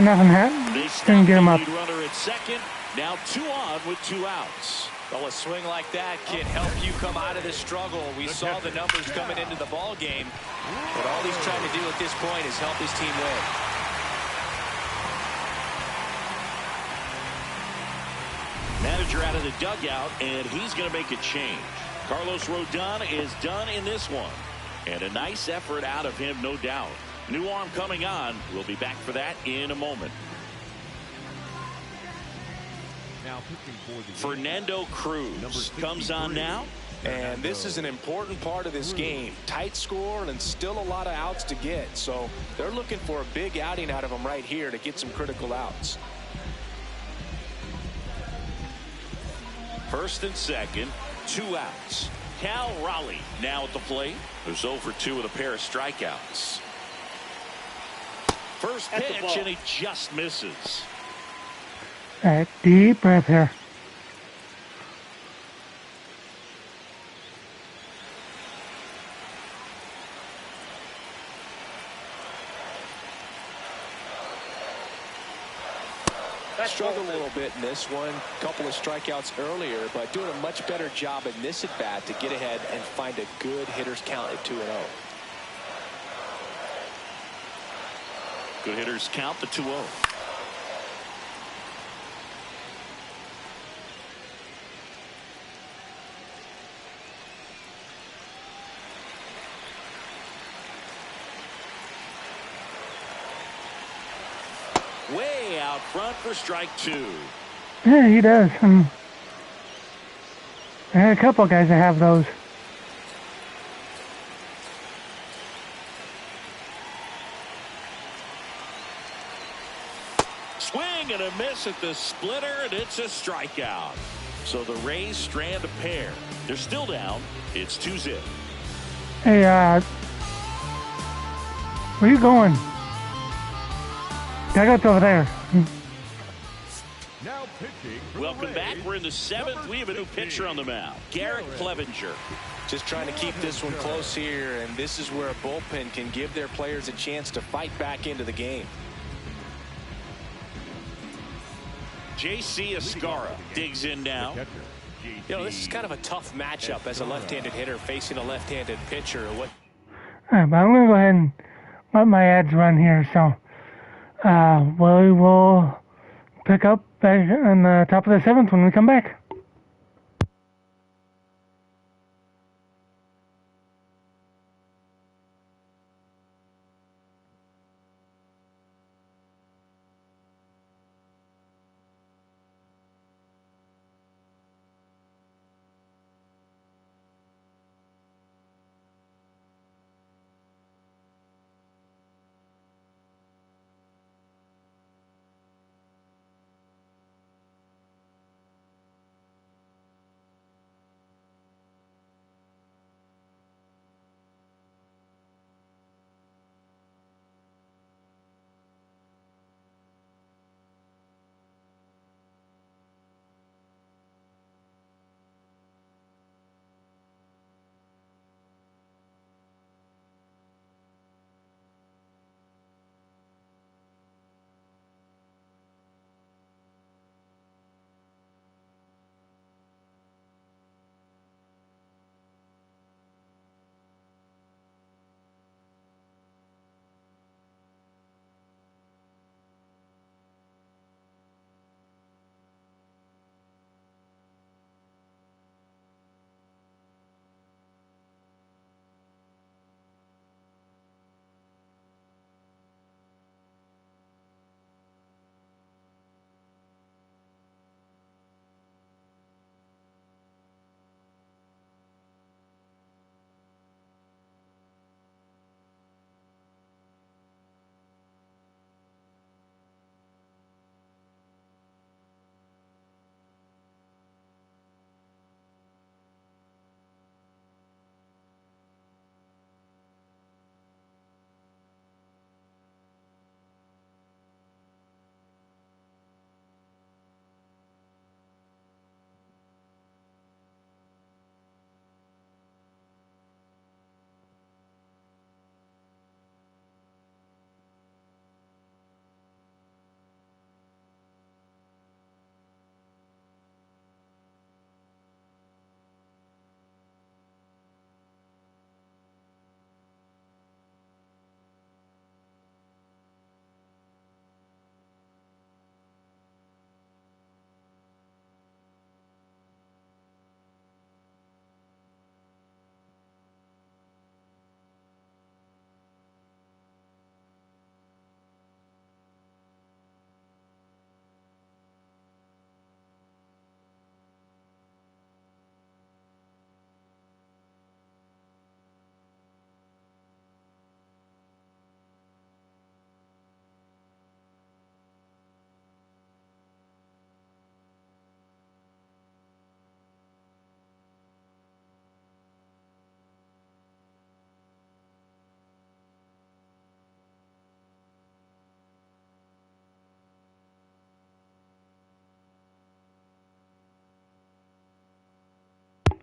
Nothing happened. They Didn't get him up. Runner at second. Now 2 on with 2 outs. Well, a swing like that can help you come out of this struggle. We saw the numbers coming into the ball game, but all he's trying to do at this point is help his team win. Manager out of the dugout, and he's going to make a change. Carlos Rodon is done in this one. And a nice effort out of him, no doubt. New arm coming on. We'll be back for that in a moment. Fernando Cruz comes on now. And this is an important part of this game. Tight score and still a lot of outs to get. So they're looking for a big outing out of him right here to get some critical outs. First and second, 2 outs. Cal Raleigh now at the plate. There's 0 for 2 with a pair of strikeouts. First pitch, and he just misses. All right, deep breath here. Struggled a little bit in this one. Couple of strikeouts earlier, but doing a much better job in this at bat to get ahead and find a good hitter's count at 2-0. Good hitters count the 2-0. Way out front for strike 2. Yeah, he does. I had a couple guys that have those. Swing and a miss at the splitter, and it's a strikeout. So the Rays strand a pair. They're still down. It's 2-0. Hey, where you going? Dugout's over there. Now pitching for the Welcome back. Rays, We're in the 7th. We have a new pitcher on the mound, Garrett Clevenger. Just trying to keep this one close here, and this is where a bullpen can give their players a chance to fight back into the game. J.C. Escarra digs in now. You know, this is kind of a tough matchup as a left-handed hitter facing a left-handed pitcher. All right, but I'm going to go ahead and let my ads run here. So we will pick up back on the top of the 7th when we come back.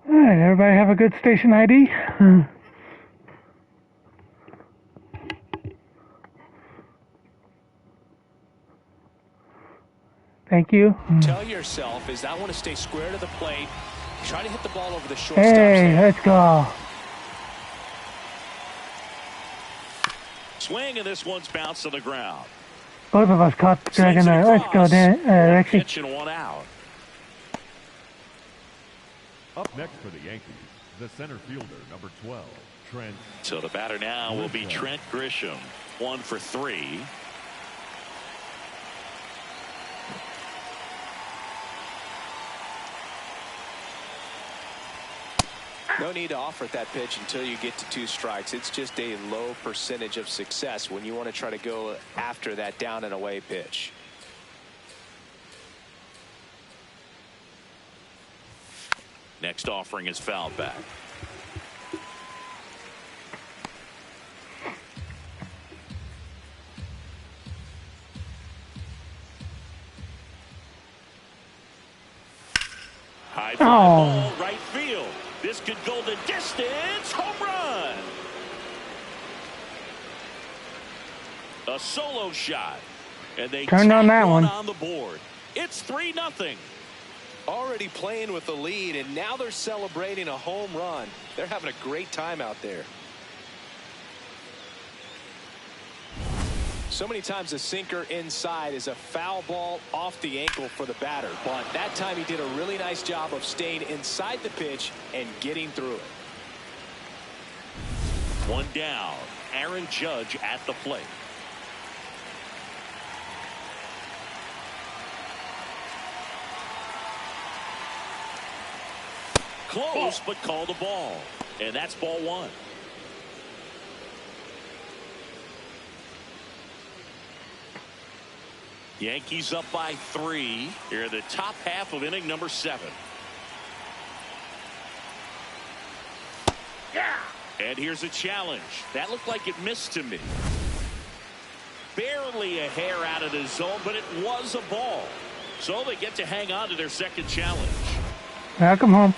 All right, everybody have a good station ID. Thank you. Tell yourself is I want to stay square to the plate. Try to hit the ball over the shortstop's Hey, head. let's go. Swing, and this one's bounced to the ground. Both of us caught the dragon. Swings it Let's go, across. Dan. One Rexy. pitch and one out. Up next for the Yankees, the center fielder, number 12, Trent. So the batter now will be Trent Grisham. 1 for 3. No need to offer that pitch until you get to 2 strikes. It's just a low percentage of success when you want to try to go after that down and away pitch. Next offering is fouled back. High fly ball, right field. This could go the distance. Home run. A solo shot. And they Turned on that one. on the board. It's 3-0. Already playing with the lead, and now they're celebrating a home run. They're having a great time out there. So many times a sinker inside is a foul ball off the ankle for the batter, but that time he did a really nice job of staying inside the pitch and getting through it. 1 down. Aaron Judge at the plate. Close, but called a ball. And that's ball 1. Yankees up by 3 here in the top half of inning number 7. Yeah. And here's a challenge. That looked like it missed to me. Barely a hair out of the zone, but it was a ball. So they get to hang on to their second challenge. Welcome home.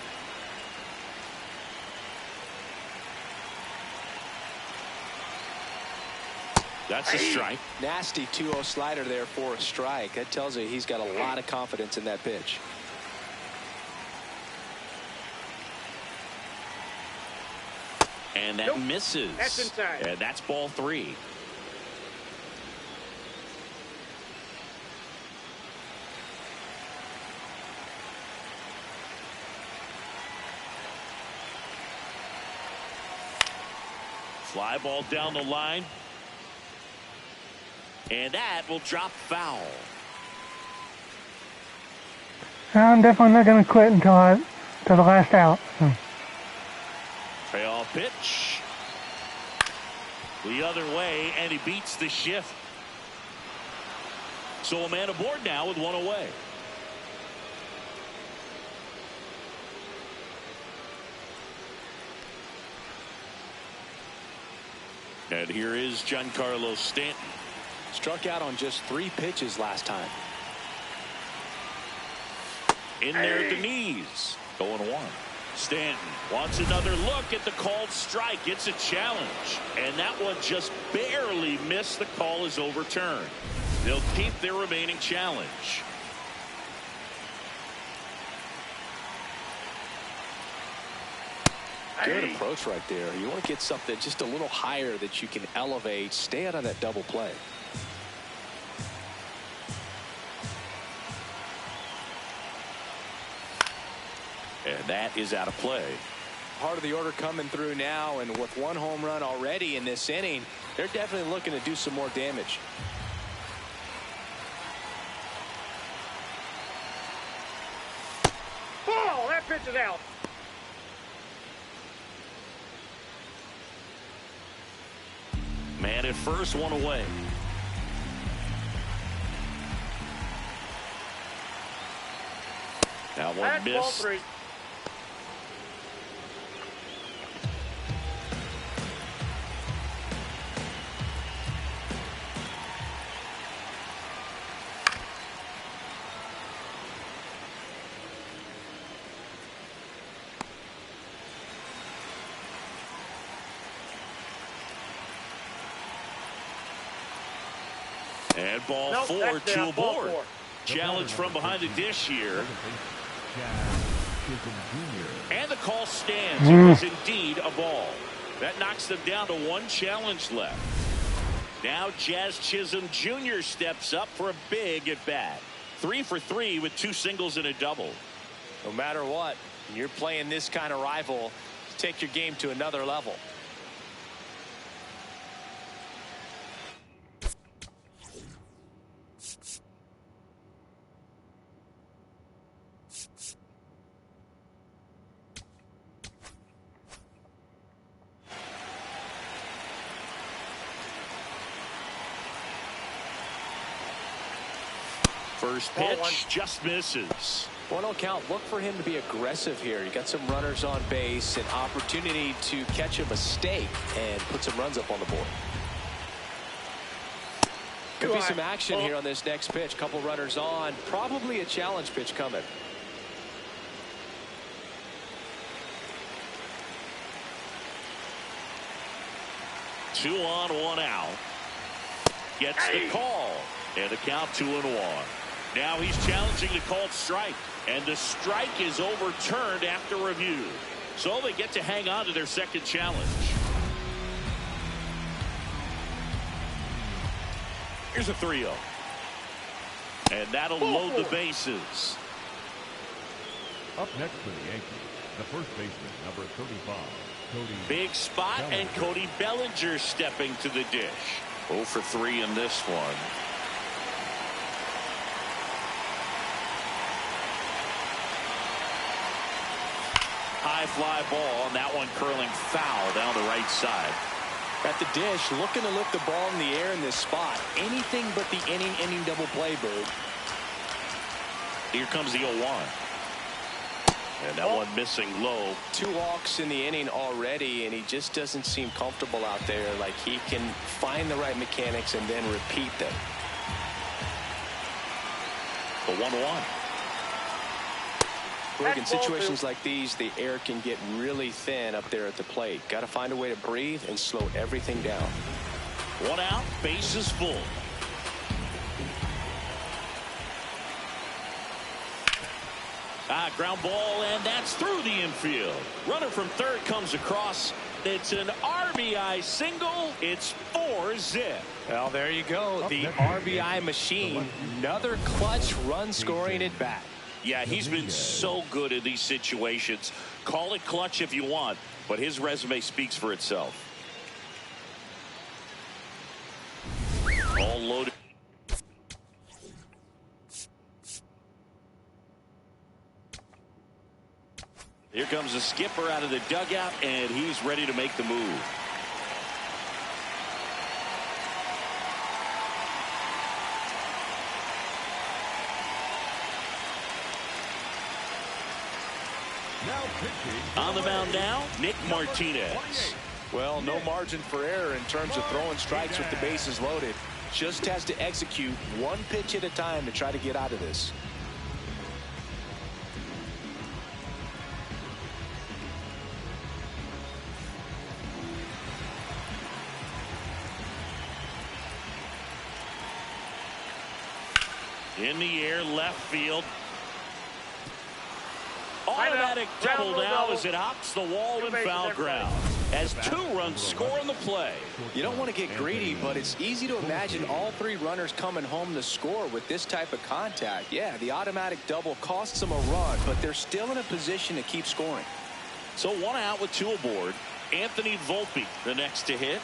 That's a strike. Nasty 2-0 slider there for a strike. That tells you he's got a lot of confidence in that pitch. And that Nope. misses. That's inside. And that's ball 3. Fly ball down the line. And that will drop foul. I'm definitely not going to quit until the last out. Payoff pitch. The other way, and he beats the shift. So a man aboard now with 1 away. And here is Giancarlo Stanton. Struck out on just 3 pitches last time. In there at the knees. 0-1. Stanton wants another look at the called strike. It's a challenge. And that one just barely missed. The call is overturned. They'll keep their remaining challenge. Good approach right there. You want to get something just a little higher that you can elevate. Stay out of that double play. And that is out of play. Part of the order coming through now, and with 1 home run already in this inning, they're definitely looking to do some more damage. Ball. That pitch is out. Man at first, 1 away. That one That's ball missed. 3. And ball Nope, 4 that's to down, a ball board. 4. Challenge from behind the dish here. And the call stands. It was indeed a ball. That knocks them down to 1 challenge left. Now Jazz Chisholm Jr. steps up for a big at bat. 3 for 3 with 2 singles and a double. No matter what, when you're playing this kind of rival, take your game to another level. First pitch just misses. 1-0 count. Look for him to be aggressive here. You got some runners on base, an opportunity to catch a mistake and put some runs up on the board. Could be some action here on this next pitch. Couple runners on. Probably a challenge pitch coming. Two on, 1 out. Gets the call. And the count 2-1. Now he's challenging the called strike. And the strike is overturned after review. So they get to hang on to their second challenge. Here's a 3-0. And that'll load the bases. Up next for the Yankees, the first baseman, number 35, Cody. Big spot, Bellinger. and Cody Bellinger stepping to the dish. 0 for 3 in this one. High fly ball, and that one curling foul down the right side. At the dish, looking to lift the ball in the air in this spot. Anything but the inning double play, Bird. Here comes the 0-1. And that one missing low. 2 walks in the inning already, and he just doesn't seem comfortable out there. Like he can find the right mechanics and then repeat them. The 1-1. In situations like these, the air can get really thin up there at the plate. Got to find a way to breathe and slow everything down. 1 out, bases full. Ground ball, and that's through the infield. Runner from third comes across. It's an RBI single. It's 4-zip. Well, there you go. The RBI machine. Another clutch run scoring at bat. Yeah, he's been so good in these situations. Call it clutch if you want, but his resume speaks for itself. All loaded. Here comes the skipper out of the dugout, and he's ready to make the move. On the mound now, Nick Martinez. Well, no margin for error in terms of throwing strikes with the bases loaded. Just has to execute 1 pitch at a time to try to get out of this. In the air, left field. Automatic double now as it hops the wall and foul ground. As 2 runs score on the play. You don't want to get greedy, but it's easy to imagine all 3 runners coming home to score with this type of contact. Yeah, the automatic double costs them a run, but they're still in a position to keep scoring. So 1 out with 2 aboard. Anthony Volpe, the next to hit.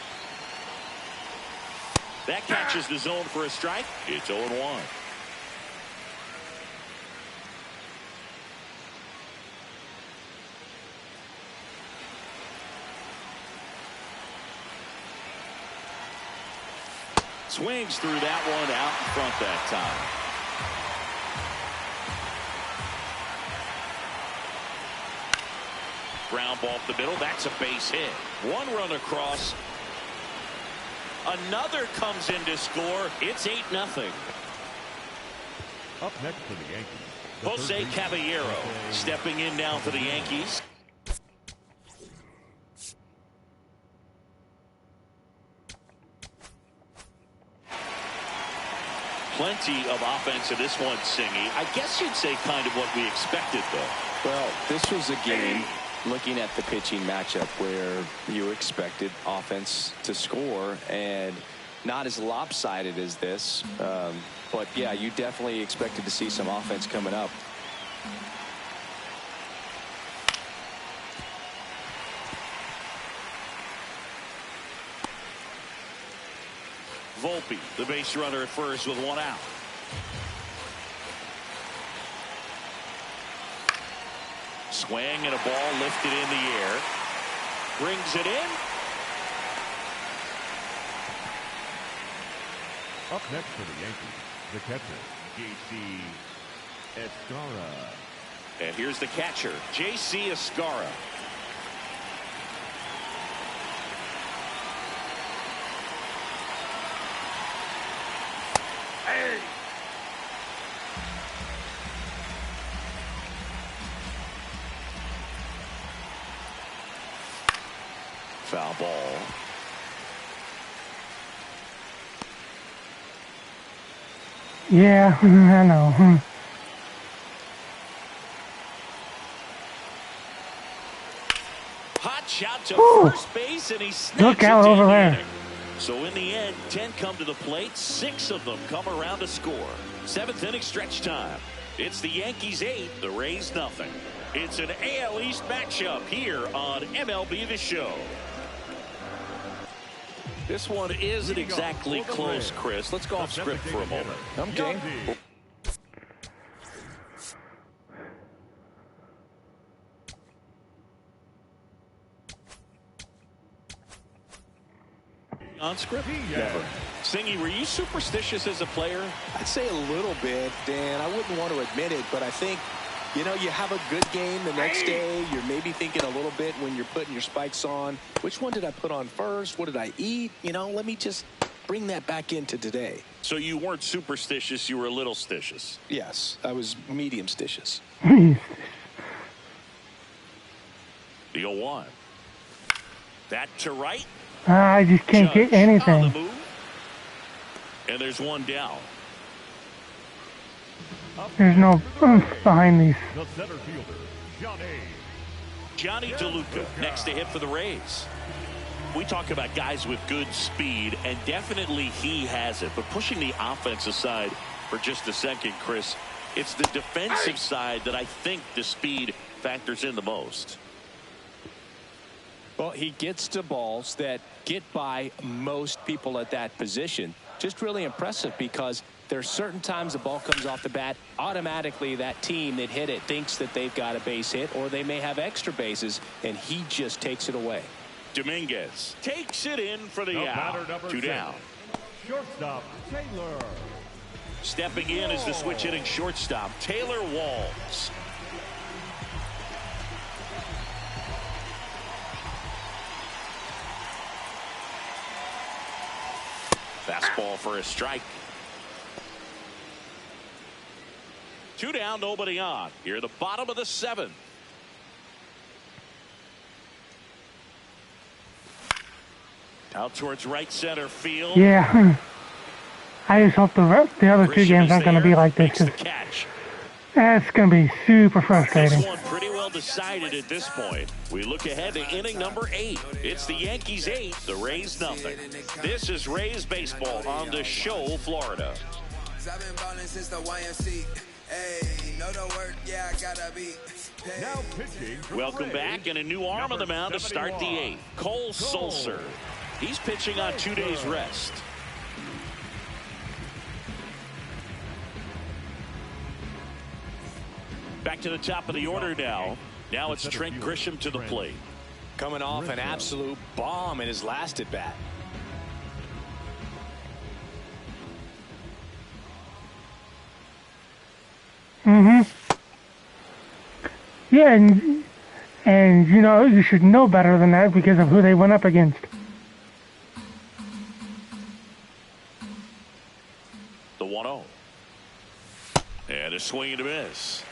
That catches the zone for a strike. It's 0-1. Swings through that one out in front that time. Ground ball up the middle. That's a base hit. 1 run across. Another comes in to score. It's 8-0. Up next for the Yankees, the Jose Caballero stepping in now for the Yankees. Plenty of offense in this one, Singy. I guess you'd say kind of what we expected, though. Well, this was a game, looking at the pitching matchup, where you expected offense to score, and not as lopsided as this. But, yeah, you definitely expected to see some offense coming up. Volpe, the base runner at first with one out. Swing and a ball lifted in the air. Brings it in. Up next for the Yankees, the catcher, J.C. Escara. And here's the catcher, J.C. Escara. Hey! Foul ball. Yeah, I know. Hot shot to Ooh. first base, and he snaps Look it out down over the there. inning. So in the end, 10 come to the plate, 6 of them come around to score. 7th inning stretch time. It's the Yankees 8, the Rays nothing. It's an AL East matchup here on MLB The Show. This one isn't exactly close, Chris. Let's go off script for a moment. Okay. On script? Never. Singy, were you superstitious as a player? I'd say a little bit, Dan. I wouldn't want to admit it, but I think, you know, you have a good game the next day. You're maybe thinking a little bit when you're putting your spikes on. Which one did I put on first? What did I eat? You know, let me just bring that back into today. So you weren't superstitious, you were a little stitious. Yes, I was medium stitious. The 0-1. That to right. I just can't Judge get on anything. the move. And there's one down. There's no oomph behind these. The center fielder, Johnny DeLuca next to hit for the Rays. We talk about guys with good speed, and definitely he has it. But pushing the offense aside for just a second, Chris, it's the defensive side that I think the speed factors in the most. Well, he gets to balls that get by most people at that position. Just really impressive, because there are certain times the ball comes off the bat, automatically that team that hit it thinks that they've got a base hit, or they may have extra bases, and he just takes it away. Dominguez takes it in for the The out. batter, number 2 6. down. Shortstop, Taylor. Stepping in is the switch hitting shortstop, Taylor Walls. Fastball for a strike. 2 down, nobody on. Here at the bottom of the 7th. Out towards right center field. Yeah. I just hope the other 2 Grisham games is aren't going to there, be like this, makes the 'cause catch. that's going to be super frustrating. This one pretty well decided at this point. We look ahead to inning number 8. It's the Yankees 8, the Rays nothing. This is Rays baseball on the Show, Florida. I've been ballin' since the YMC. Hey, know the word, yeah, I gotta be. Now pitching for the Welcome Rays, back, and a new arm on the mound to start the 71. 8th. Cole Sulser. He's pitching on 2 days rest. Back to the top of the order now. Now it's Trent Grisham to the plate. Coming off an absolute bomb in his last at bat. Yeah, and you know, you should know better than that because of who they went up against. The 1-0. And a swing and a miss.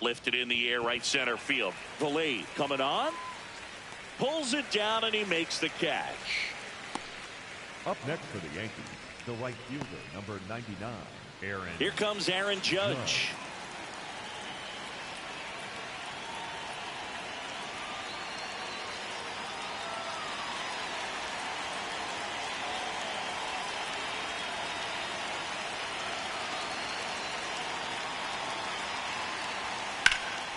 lifted in the air right center field. Valade coming on. Pulls it down and he makes the catch. Up next for the Yankees, the right fielder, number 99, Aaron. Here comes Aaron Judge.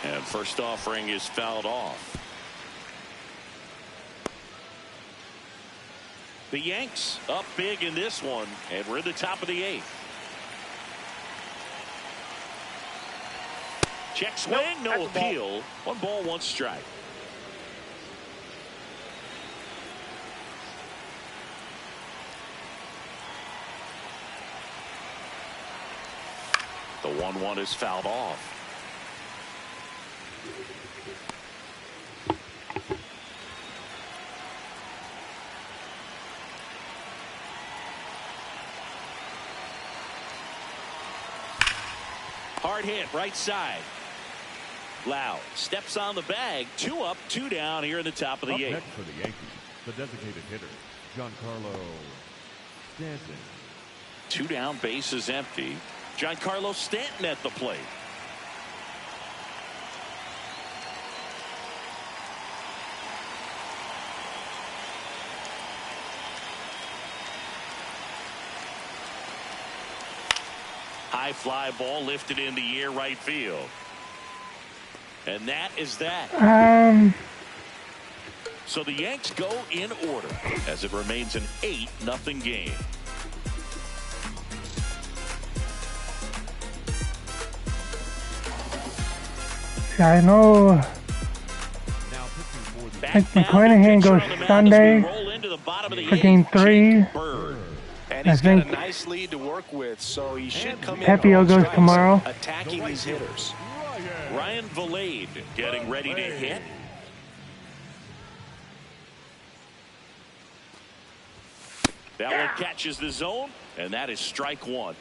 And first offering is fouled off. The Yanks up big in this one, and we're at the top of the 8th. Check swing, no appeal. 1 ball, 1 strike. The 1-1 is fouled off. Hard hit right side. Lau steps on the bag. 2 up, 2 down here in the top of the 8th. Next for the Yankees, the designated hitter, Giancarlo Stanton. 2 down, bases empty. Giancarlo Stanton at the plate. High fly ball lifted in the air right field. And that is that. So the Yanks go in order as it remains an 8-0 game. I know. I think McClanahan goes Sunday for game 3. And he's got a nice lead to work with, so he should come in. Pepio goes tomorrow. Attacking these hitters. Ryan Valade getting ready to hit. That one catches the zone, and that is strike 1.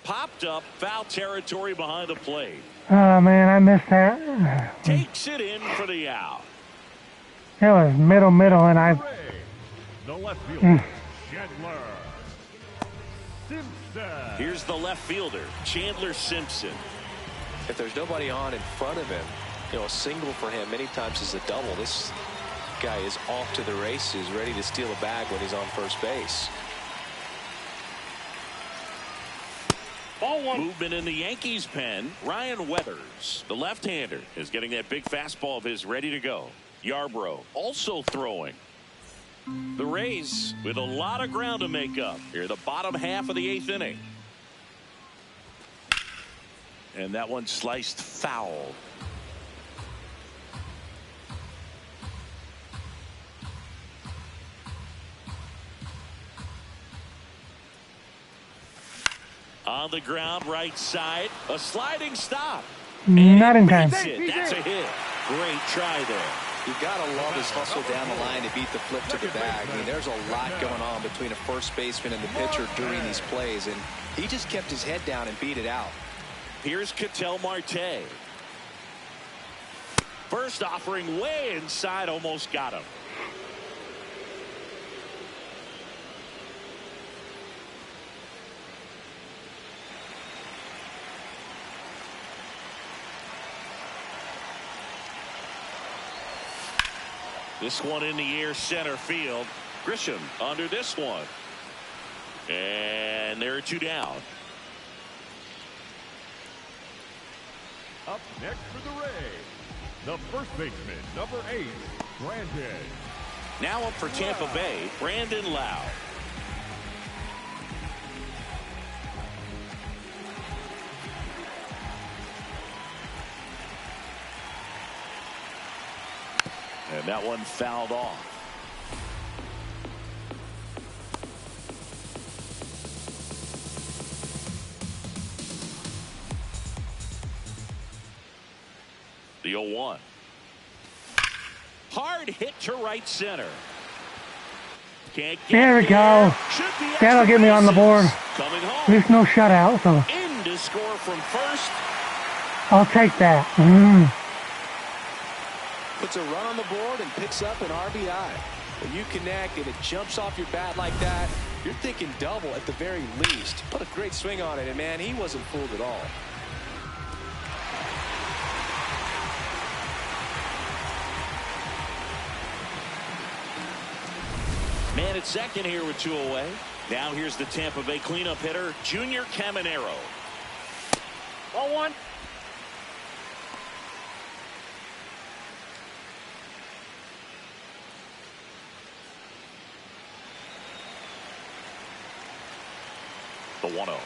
Popped up, foul territory behind the plate. Oh man, I missed that. Takes it in for the out. It was middle, and I. The left fielder, Chandler Simpson. Here's the left fielder, Chandler Simpson. If there's nobody on in front of him, you know, a single for him many times is a double. This guy is off to the races, ready to steal a bag when he's on first base. Ball 1. Movement in the Yankees pen. Ryan Weathers, the left-hander, is getting that big fastball of his ready to go. Yarbrough also throwing. The Rays with a lot of ground to make up here, the bottom half of the 8th inning. And that one sliced foul. On the ground, right side, a sliding stop. Not in time. That's a hit. Great try there. You've got to love his hustle down the line to beat the flip to the bag. I mean, there's a lot going on between a first baseman and the pitcher during these plays, and he just kept his head down and beat it out. Here's Ketel Marte. First offering way inside, almost got him. This one in the air center field. Grisham under this one. And there are 2 down. Up next for the Rays, the first baseman, number 8, Brandon. Now up for Tampa Bay, Brandon Lau. And that one fouled off. The 0-1. Hard hit to right center. Can't get There we go. Should be That'll extra get me on the board. bases. Coming At home. least no shutout, so In to score from first. I'll take that. Puts a run on the board and picks up an RBI. When you connect and it jumps off your bat like that, you're thinking double at the very least. Put a great swing on it, and man, he wasn't fooled at all. Man at second here with 2 away. Now here's the Tampa Bay cleanup hitter, Junior Caminero. Ball one. The 1-0.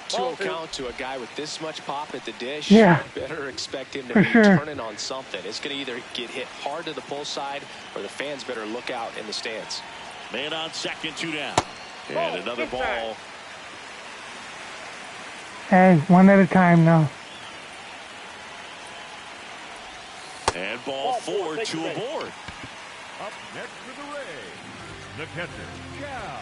2-0 count to a guy with this much pop at the dish. Yeah. Better expect him to For be sure. turning on something. It's going to either get hit hard to the pull side, or the fans better look out in the stands. Man on second, 2 down. And Ball, another ball. inside. Hey, one at a time now. And ball Ball 4, take 2 base. aboard. Up next for the Rays, the catcher, Cal.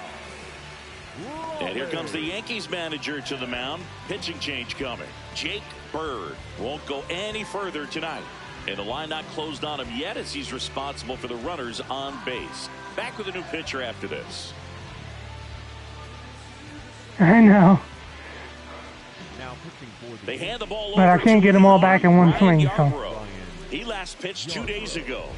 And here comes the Yankees manager to the mound. Pitching change coming. Jake Bird won't go any further tonight. And the line not closed on him yet as he's responsible for the runners on base. Back with a new pitcher after this. I know. Now pitching for the They hand the ball But I over can't to get them all back in one Ryan swing, so. Yarbrough. He last pitched 2 days ago.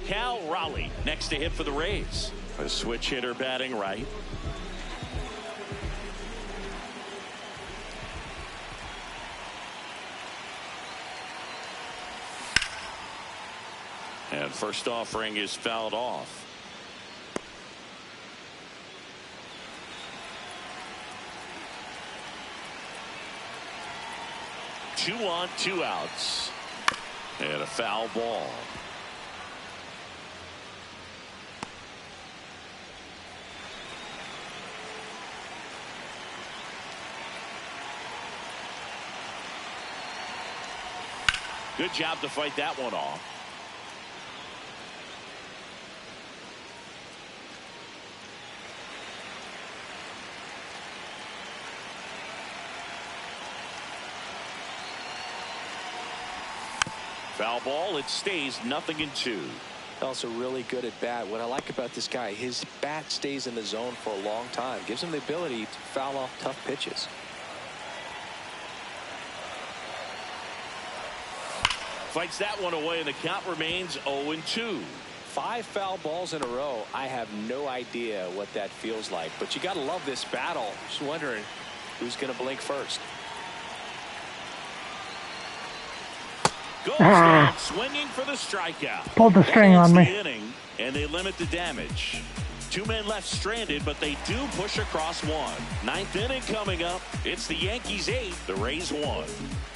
Cal Raleigh next to hit for the Rays. A switch hitter batting right. And first offering is fouled off. Two on, 2 outs. And a foul ball. Good job to fight that one off. Foul ball. It stays 0-2. Also really good at bat. What I like about this guy, his bat stays in the zone for a long time. Gives him the ability to foul off tough pitches. Fights that one away, and the count remains 0-2. 5 foul balls in a row. I have no idea what that feels like, but you got to love this battle. Just wondering who's going to blink first. Goes down swinging for the strikeout. Pulled the string That ends on me. the inning, and they limit the damage. 2 men left stranded, but they do push across 1. 9th inning coming up. It's the Yankees 8, the Rays 1.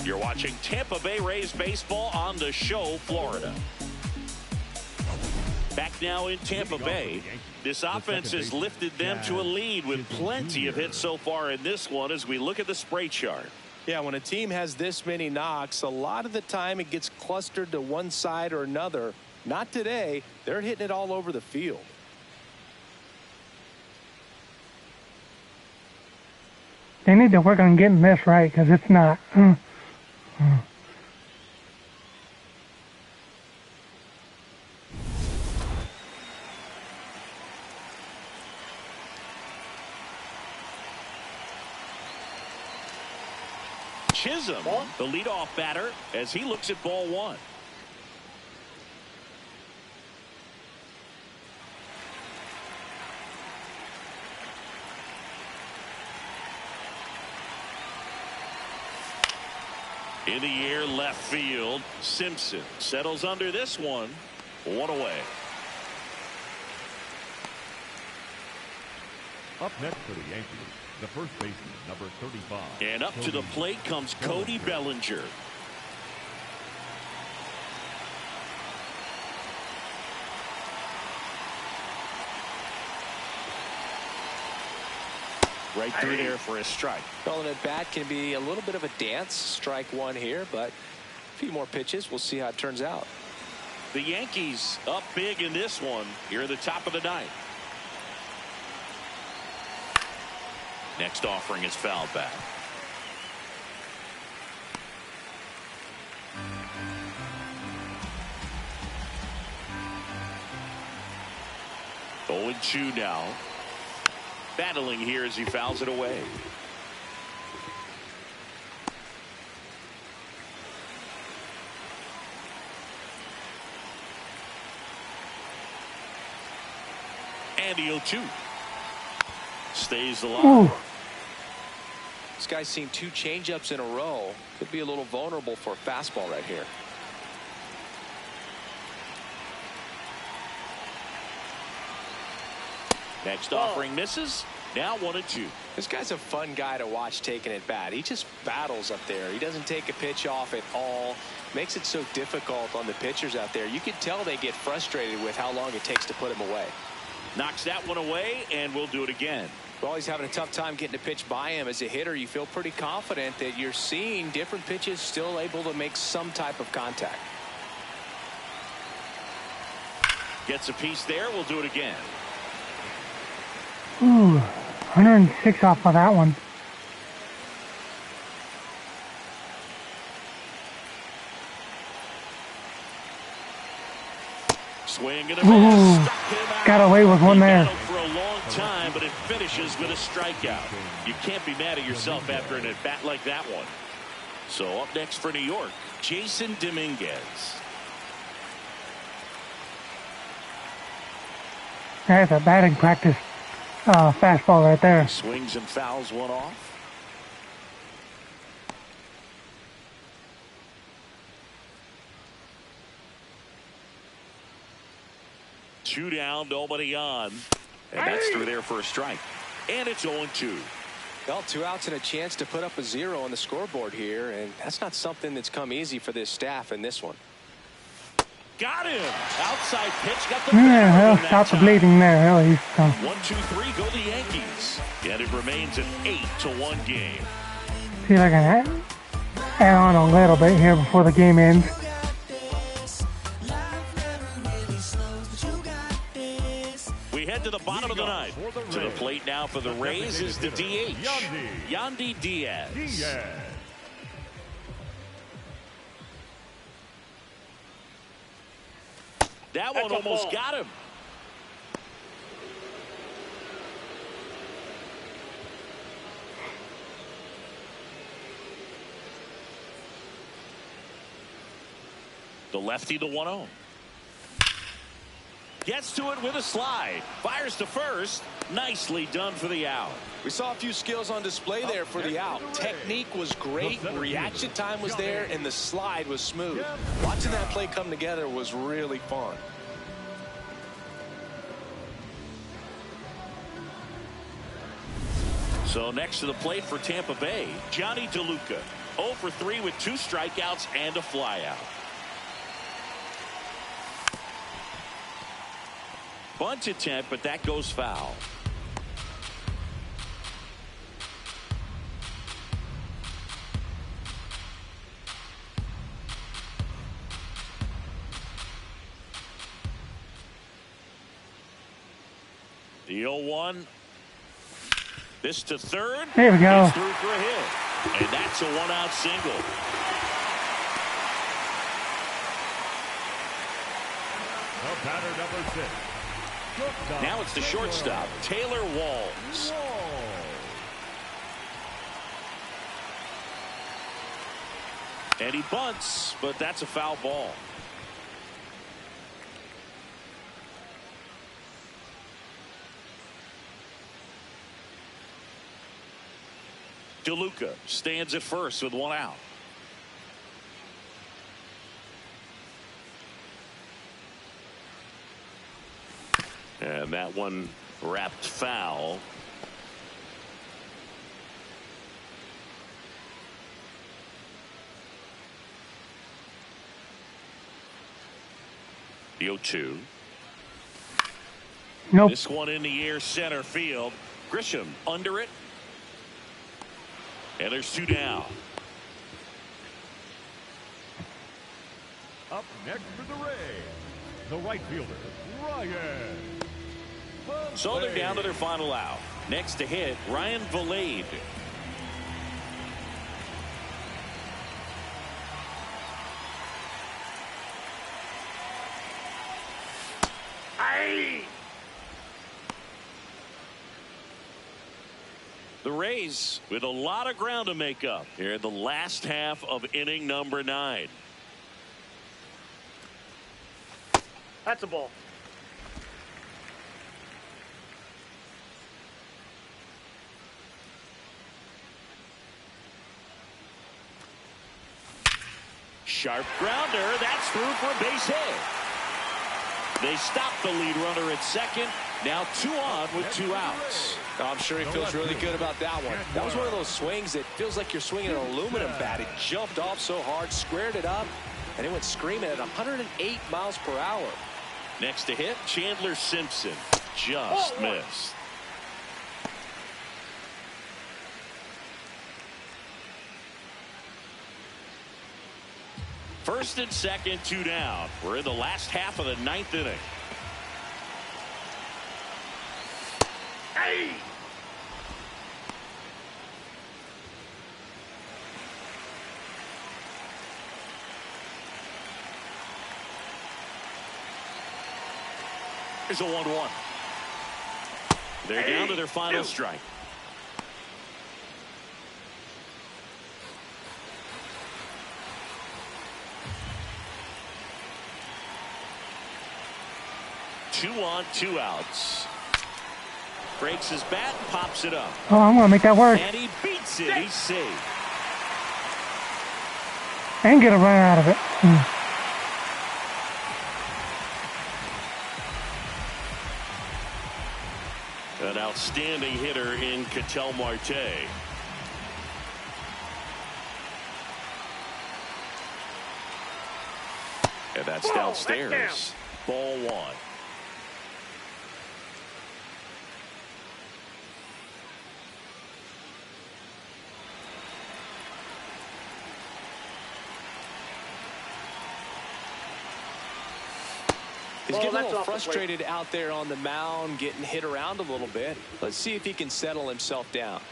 You're watching Tampa Bay Rays baseball on the show, Florida. Back now in Tampa Bay. This offense has lifted them to a lead with plenty of hits so far in this one as we look at the spray chart. Yeah, when a team has this many knocks, a lot of the time it gets clustered to one side or another. Not today. They're hitting it all over the field. They need to work on getting this right because it's not. Chisholm, the leadoff batter, as he looks at ball 1. In the air, left field. Simpson settles under this one. 1 away. Up next for the Yankees, the first baseman, number 35. And up to the plate comes Cody Bellinger. Right through there for a strike. Well, at bat can be a little bit of a dance. Strike one here, but a few more pitches. We'll see how it turns out. The Yankees up big in this one here at the top of the ninth. Next offering is fouled back. Oh, 0-2 now. Battling here as he fouls it away. And the 0-2. Stays alive. Ooh. This guy's seen 2 changeups in a row. Could be a little vulnerable for a fastball right here. Next offering misses. Now 1-2. This guy's a fun guy to watch taking at bat. He just battles up there. He doesn't take a pitch off at all. Makes it so difficult on the pitchers out there. You can tell they get frustrated with how long it takes to put him away. Knocks that one away, and we'll do it again. Well, he's having a tough time getting a pitch by him. As a hitter, you feel pretty confident that you're seeing different pitches still able to make some type of contact. Gets a piece there. We'll do it again. Ooh, 106 off of that one. Swing and a miss. Got away with one there. For a long time, but it finishes with a strikeout. You can't be mad at yourself after an at bat like that one. So up next for New York, Jason Dominguez. That's a batting practice fastball right there. Swings and fouls one off. Two down, nobody on. And that's through there for a strike. And it's 0-2. Well, 2 outs and a chance to put up a 0 on the scoreboard here, and that's not something that's come easy for this staff in this one. Got him. Outside pitch. Got the Yeah, he'll stop the bleeding there at least. 1-2-3 go the Yankees. And it remains an 8-1 game. See if I can add on a little bit here before the game ends. We head to the bottom of the ninth. To the plate now for the Rays is the DH, Yandy Diaz. That one almost got him. The lefty, the 1-0. Gets to it with a slide. Fires to first. Nicely done for the out. We saw a few skills on display there for the out. Technique was great. Reaction time was there, and the slide was smooth. Watching that play come together was really fun. So next to the plate for Tampa Bay, Johnny DeLuca. 0 for 3 with 2 strikeouts and a flyout. Bunt attempt, but that goes foul. The 0-1. This to third. There we go. He's through for a hit. And that's a 1-out single. Batter number 6. Now it's the shortstop, Taylor Walls. And he bunts, but that's a foul ball. DeLuca stands at first with 1 out. And that one wrapped foul. The 0-2. Nope. This one in the air center field. Grisham under it. And there's 2 down. Up next for the Rays, the right fielder, Ryan. So they're down to their final out. Next to hit, Ryan Valade. The Rays with a lot of ground to make up here in the last half of inning number 9. That's a ball. Sharp grounder. That's through for a base hit. They stop the lead runner at second. Now 2 on with 2 outs. Oh, I'm sure he feels really good about that one. That was one of those swings that feels like you're swinging an aluminum bat. It jumped off so hard, squared it up, and it went screaming at 108 miles per hour. Next to hit, Chandler Simpson. Just missed. First and second, 2 down. We're in the last half of the 9th inning. Hey! Here's a 1-1. They're down to their final strike. Two on, 2 outs. Breaks his bat, pops it up. Oh, I'm going to make that work. And he beats it. He's safe. And get a run out of it. An outstanding hitter in Ketel Marte. And that's downstairs. Ball 1. He's getting a little frustrated out there on the mound, getting hit around a little bit. Let's see if he can settle himself down.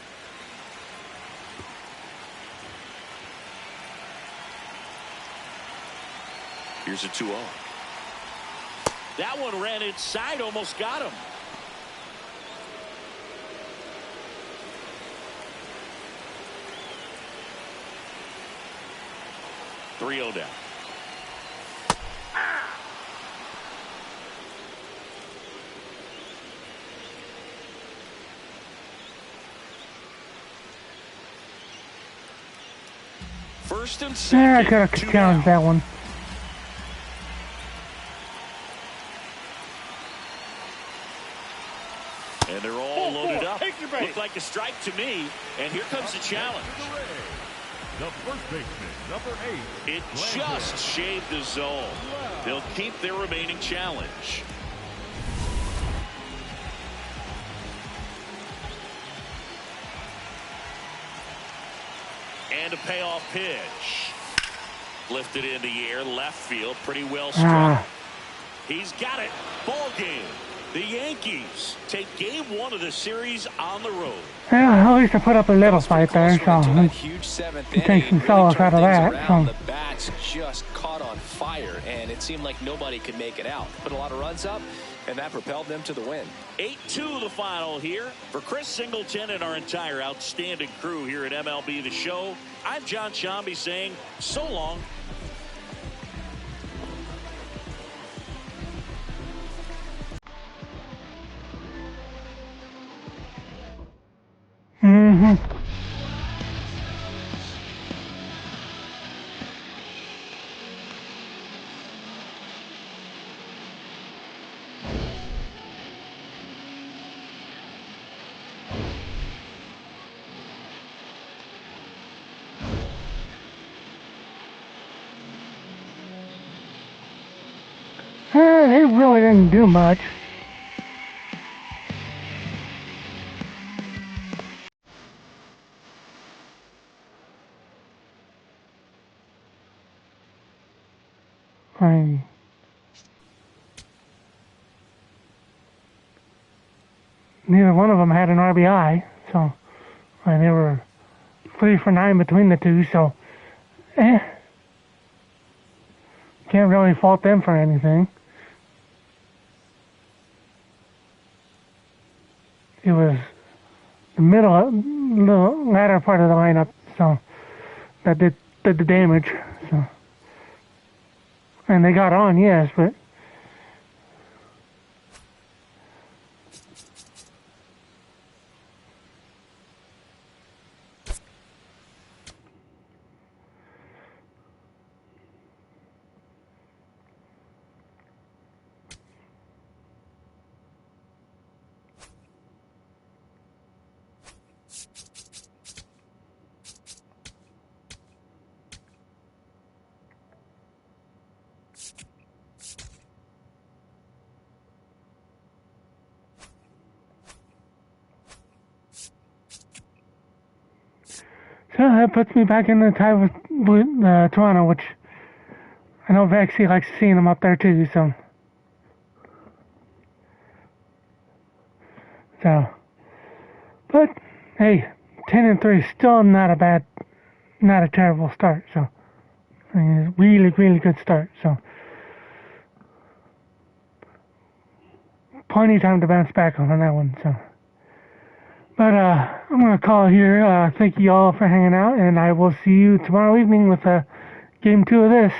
Here's a 2-0. That one ran inside, almost got him. Three-0 down. First and second. Yeah, I could have challenged that one. And they're all loaded up. Looked like a strike to me. And here comes the challenge. The first baseman, number 8. It just shaved the zone. They'll keep their remaining challenge. And a payoff pitch. Lifted in the air, left field, pretty well struck. He's got it. Ball game. The Yankees take game 1 of the series on the road. Yeah, at least I put up a little fight there, so Huge 7th you take some solace out of that. The bats just caught on fire, and it seemed like nobody could make it out. Put a lot of runs up, and that propelled them to the win. 8-2 the final here. For Chris Singleton and our entire outstanding crew here at MLB The Show, I'm John Shambi saying so long. They really didn't do much. I mean, neither one of them had an RBI, so they were 3 for 9 between the two, so can't really fault them for anything. It was the latter part of the lineup, so that did the damage. So, and they got on, yes, but so that puts me back in the tie with Toronto, which I know Vexy likes seeing them up there too, so. But hey, 10-3 is still not a terrible start. So, I mean, it's a really, really good start. So, plenty of time to bounce back on that one. So, but I'm gonna call it here. Thank you all for hanging out, and I will see you tomorrow evening with game 2 of this.